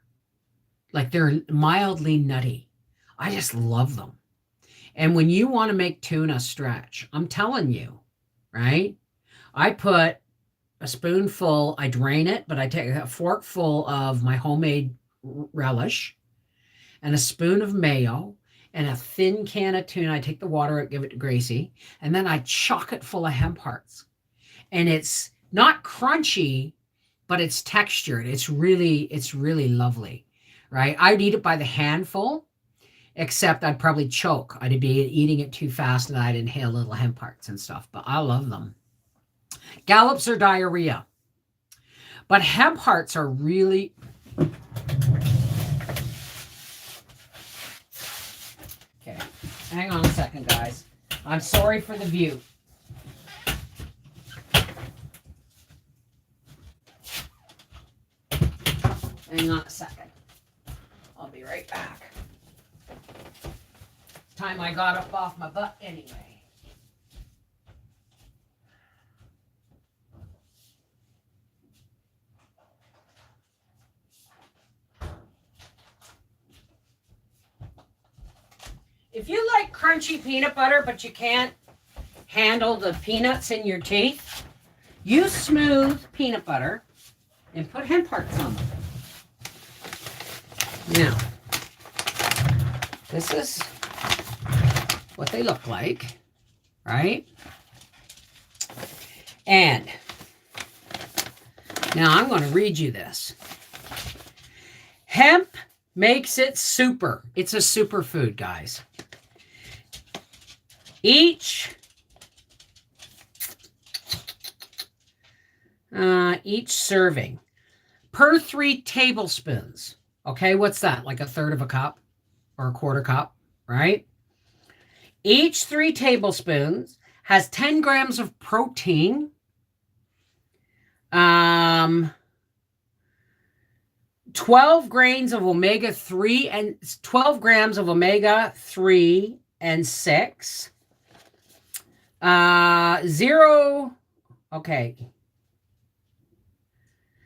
Like they're mildly nutty. I just love them. And when you want to make tuna stretch, I'm telling you, right? I put a spoonful, I drain it, but I take a forkful of my homemade relish and a spoon of mayo and a thin can of tuna. I take the water, I give it to Gracie, and then I chock it full of hemp hearts. And it's not crunchy, but it's textured. It's really lovely, right? I'd eat it by the handful, except I'd probably choke. I'd be eating it too fast and I'd inhale little hemp hearts and stuff, but I love them. Gallops are diarrhea. But hemp hearts are really... Okay, hang on a second, guys. I'm sorry for the view. Hang on a second. I'll be right back. Time I got up off my butt anyway. If you like crunchy peanut butter, but you can't handle the peanuts in your teeth, use smooth peanut butter and put hemp hearts on them. Now, this is what they look like, right? And now I'm going to read you this. Hemp makes it super. It's a superfood, guys. Each serving per 3 tablespoons. Okay, what's that? Like a third of a cup or a quarter cup, right? Each 3 tablespoons has 10 grams of protein, 12 grains of omega-3 and 12 grams of omega-3 and 6. 0, okay.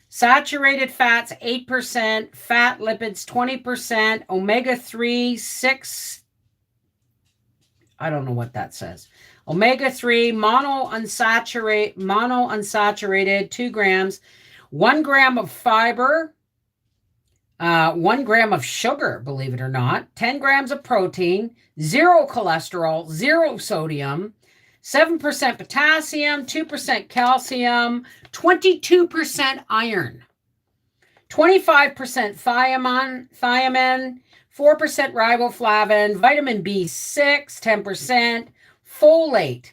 Saturated fats, 8%, fat lipids, 20%, omega-3, 6, I don't know what that says. Omega-3, monounsaturated, 2 grams, 1 gram of fiber, 1 gram of sugar, believe it or not, 10 grams of protein, 0 cholesterol, 0 sodium, 7% potassium, 2% calcium, 22% iron, 25% thiamine, 4% riboflavin, vitamin B6, 10%, folate,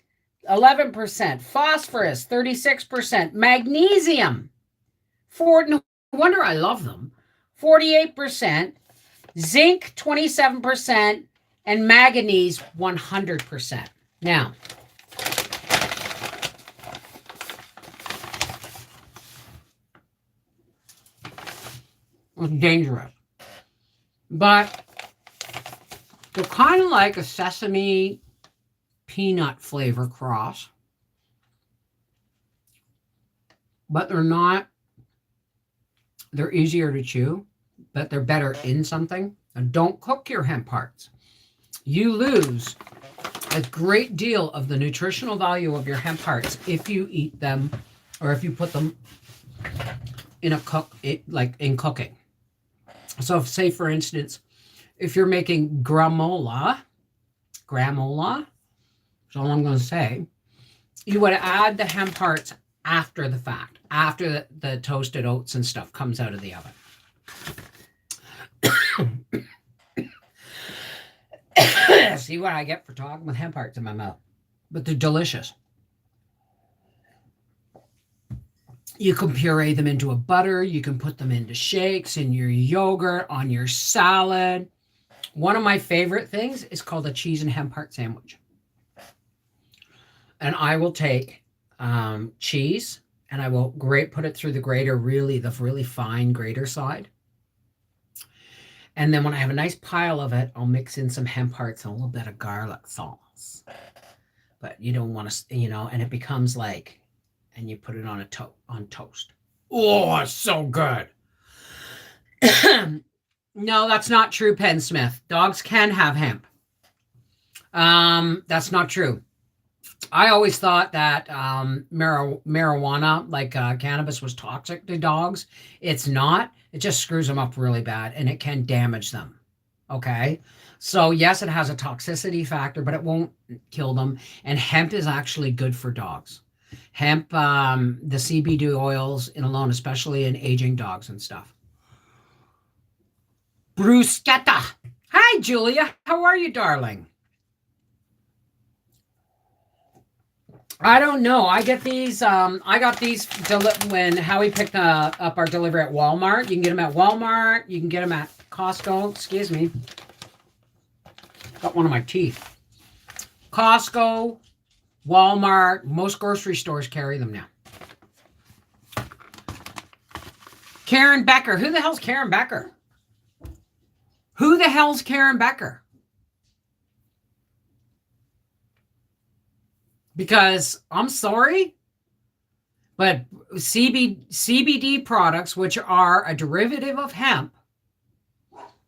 11%, phosphorus, 36%, magnesium, no wonder I love them, 48%, zinc, 27%, and manganese, 100%. Now, it's dangerous, but they're kind of like a sesame peanut flavor cross, but they're not. They're easier to chew, but they're better in something. And don't cook your hemp hearts. You lose a great deal of the nutritional value of your hemp hearts if you eat them or if you put them in in cooking. So say, for instance, if you're making granola, that's all I'm going to say, you would add the hemp hearts after the fact, after the toasted oats and stuff comes out of the oven. See what I get for talking with hemp hearts in my mouth. But they're delicious. You can puree them into a butter. You can put them into shakes, in your yogurt, on your salad. One of my favorite things is called a cheese and hemp heart sandwich. And I will take cheese and I will put it through the grater, the really fine grater side. And then when I have a nice pile of it, I'll mix in some hemp hearts and a little bit of garlic sauce. But you don't want to, and it becomes like, and you put it on on toast. Oh, it's so good. No, that's not true, Penn Smith. Dogs can have hemp. That's not true. I always thought that marijuana, like cannabis, was toxic to dogs. It's not. It just screws them up really bad, and it can damage them. Okay? So, yes, it has a toxicity factor, but it won't kill them. And hemp is actually good for dogs. Hemp, the CBD oils in alone, especially in aging dogs and stuff. Bruschetta. Hi, Julia. How are you, darling? I don't know. I get these. I got these when Howie picked up our delivery at Walmart. You can get them at Walmart. You can get them at Costco. Excuse me. Got one of my teeth. Costco, Walmart, most grocery stores carry them now. Karen Becker. Who the hell's Karen Becker? Who the hell's Karen Becker? Because I'm sorry, but CBD products, which are a derivative of hemp,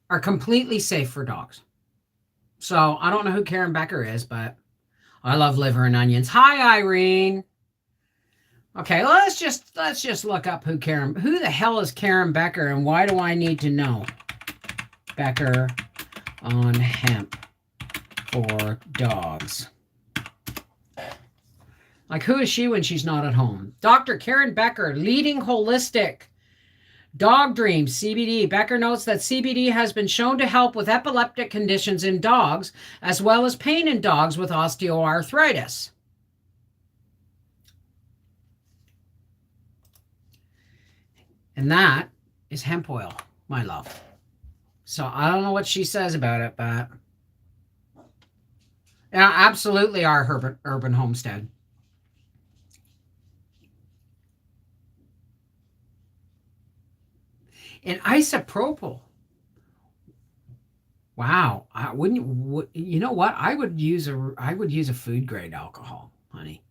are completely safe for dogs. So I don't know who Karen Becker is, but I love liver and onions. Hi, Irene. Okay, let's just look up who the hell is Karen Becker, and why do I need to know? Becker on hemp for dogs. Like, who is she when she's not at home? Dr. Karen Becker, leading holistic dog dreams, CBD. Becker notes that CBD has been shown to help with epileptic conditions in dogs, as well as pain in dogs with osteoarthritis. And that is hemp oil, my love. So I don't know what she says about it, but yeah, absolutely our urban homestead. And isopropyl. Wow. You know what? I would use a food grade alcohol, honey,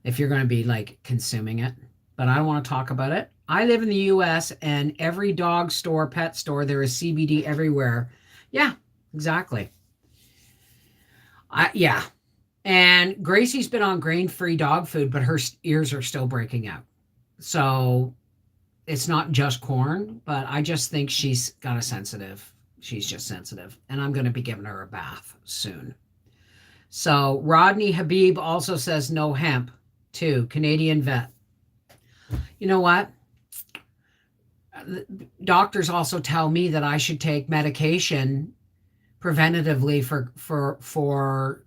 if you're going to be like consuming it. But I don't want to talk about it. I live in the US, and every dog store, pet store, there is CBD everywhere. Yeah, exactly. Yeah. And Gracie's been on grain-free dog food, but her ears are still breaking out. So it's not just corn, but I just think she's got a sensitive. She's just sensitive. And I'm going to be giving her a bath soon. So Rodney Habib also says no hemp, too. Canadian vet. You know what? Doctors also tell me that I should take medication preventatively for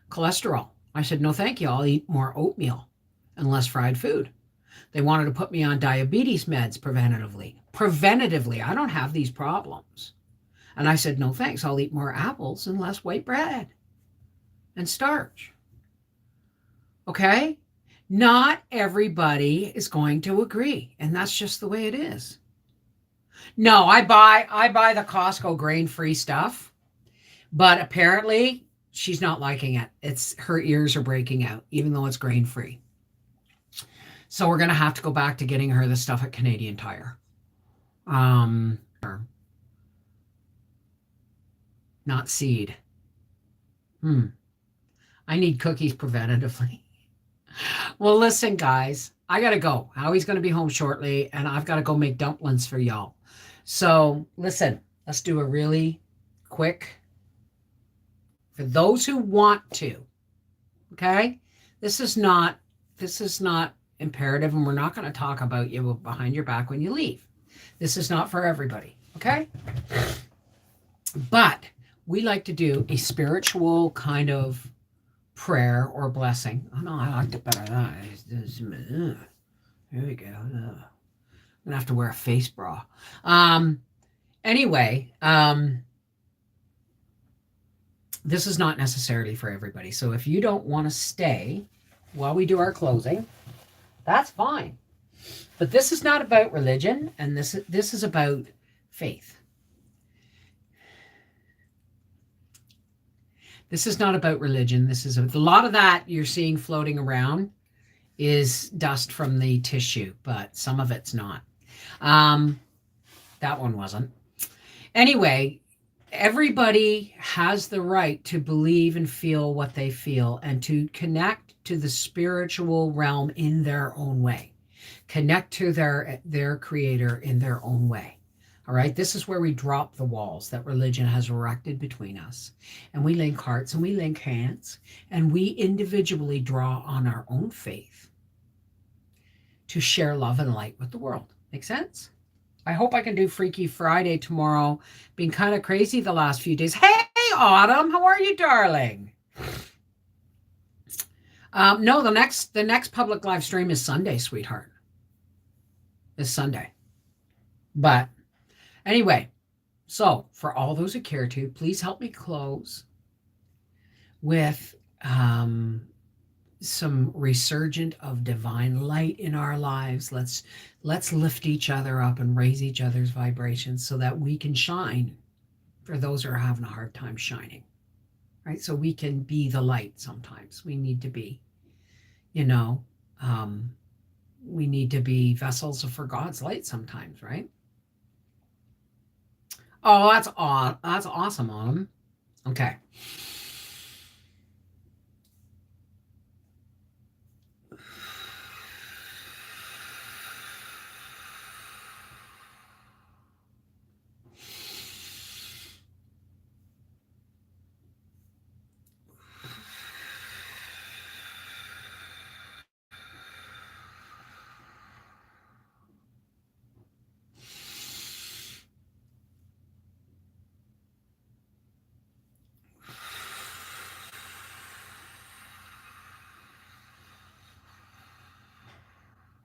cholesterol. I said, no, thank you. I'll eat more oatmeal and less fried food. They wanted to put me on diabetes meds preventatively. Preventatively, I don't have these problems. And I said, no, thanks. I'll eat more apples and less white bread and starch. Okay? Not everybody is going to agree, and that's just the way it is. No, I buy the Costco grain-free stuff, but apparently she's not liking it. It's her ears are breaking out, even though it's grain-free. So we're gonna have to go back to getting her the stuff at Canadian Tire. Not seed. I need cookies preventatively. Well, listen, guys, I got to go. Howie's going to be home shortly, and I've got to go make dumplings for y'all. So, listen, let's do a really quick, for those who want to, okay? This is not imperative, and we're not going to talk about you behind your back when you leave. This is not for everybody, okay? But we like to do a spiritual kind of prayer or blessing. Oh no, I liked it better than that. Here we go. I'm gonna have to wear a face bra. Anyway, this is not necessarily for everybody. So if you don't want to stay while we do our closing, that's fine. But this is not about religion, and this is about faith. This is not about religion. This is a lot of that you're seeing floating around is dust from the tissue, but some of it's not. That one wasn't. Anyway, everybody has the right to believe and feel what they feel and to connect to the spiritual realm in their own way. Connect to their creator in their own way. All right, this is where we drop the walls that religion has erected between us. And we link hearts and we link hands and we individually draw on our own faith to share love and light with the world. Make sense? I hope I can do Freaky Friday tomorrow. Been kind of crazy the last few days. Hey, Autumn, how are you, darling? No, the next public live stream is Sunday, sweetheart. It's Sunday. But anyway, so for all those who care to, please help me close with some resurgent of divine light in our lives. Let's lift each other up and raise each other's vibrations so that we can shine for those who are having a hard time shining. Right? So we can be the light sometimes. We need to be, we need to be vessels for God's light sometimes, right? Oh, that's awesome, Autumn. Okay.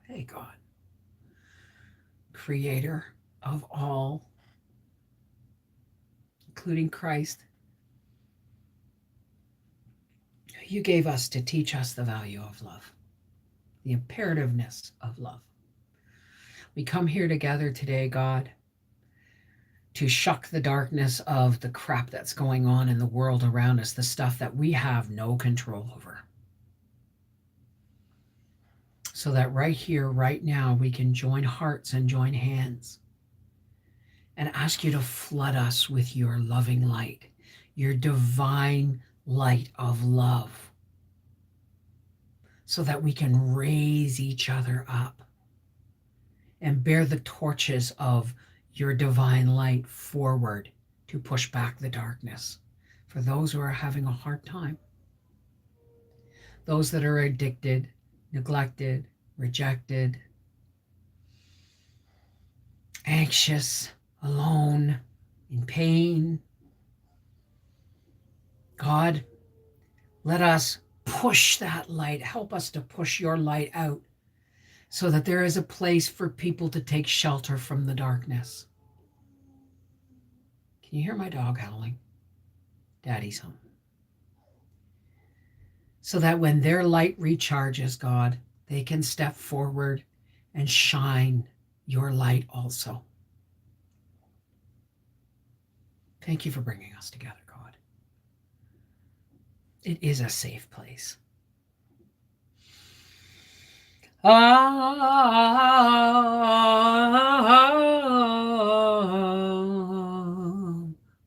Hey, God, creator of all, including Christ, you gave us to teach us the value of love, the imperativeness of love. We come here together today, God, to shuck the darkness of the crap that's going on in the world around us, the stuff that we have no control over. So that right here, right now, we can join hearts and join hands and ask you to flood us with your loving light, your divine light of love so that we can raise each other up and bear the torches of your divine light forward to push back the darkness for those who are having a hard time, those that are addicted, neglected, rejected, anxious, alone, in pain. God, let us push that light. Help us to push your light out so that there is a place for people to take shelter from the darkness. Can you hear my dog howling? Daddy's home. So that when their light recharges, God, they can step forward and shine your light also. Thank you for bringing us together, God. It is a safe place.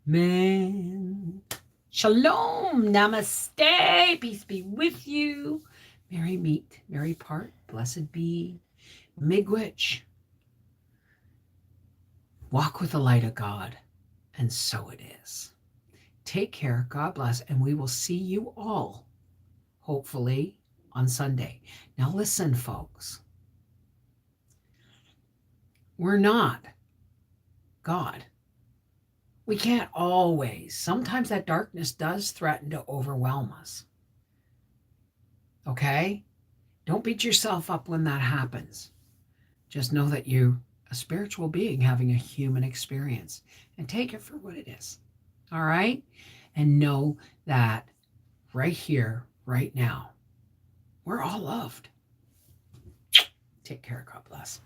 Amen. Shalom. Namaste. Peace be with you. Merry meet, merry part. Blessed be. Miigwech. Walk with the light of God. And so it is. Take care. God bless. And we will see you all, hopefully, on Sunday. Now listen, folks. We're not God. We can't always. Sometimes that darkness does threaten to overwhelm us. Okay? Don't beat yourself up when that happens. Just know that you're a spiritual being having a human experience and take it for what it is. All right? And know that right here, right now, we're all loved. Take care. God bless.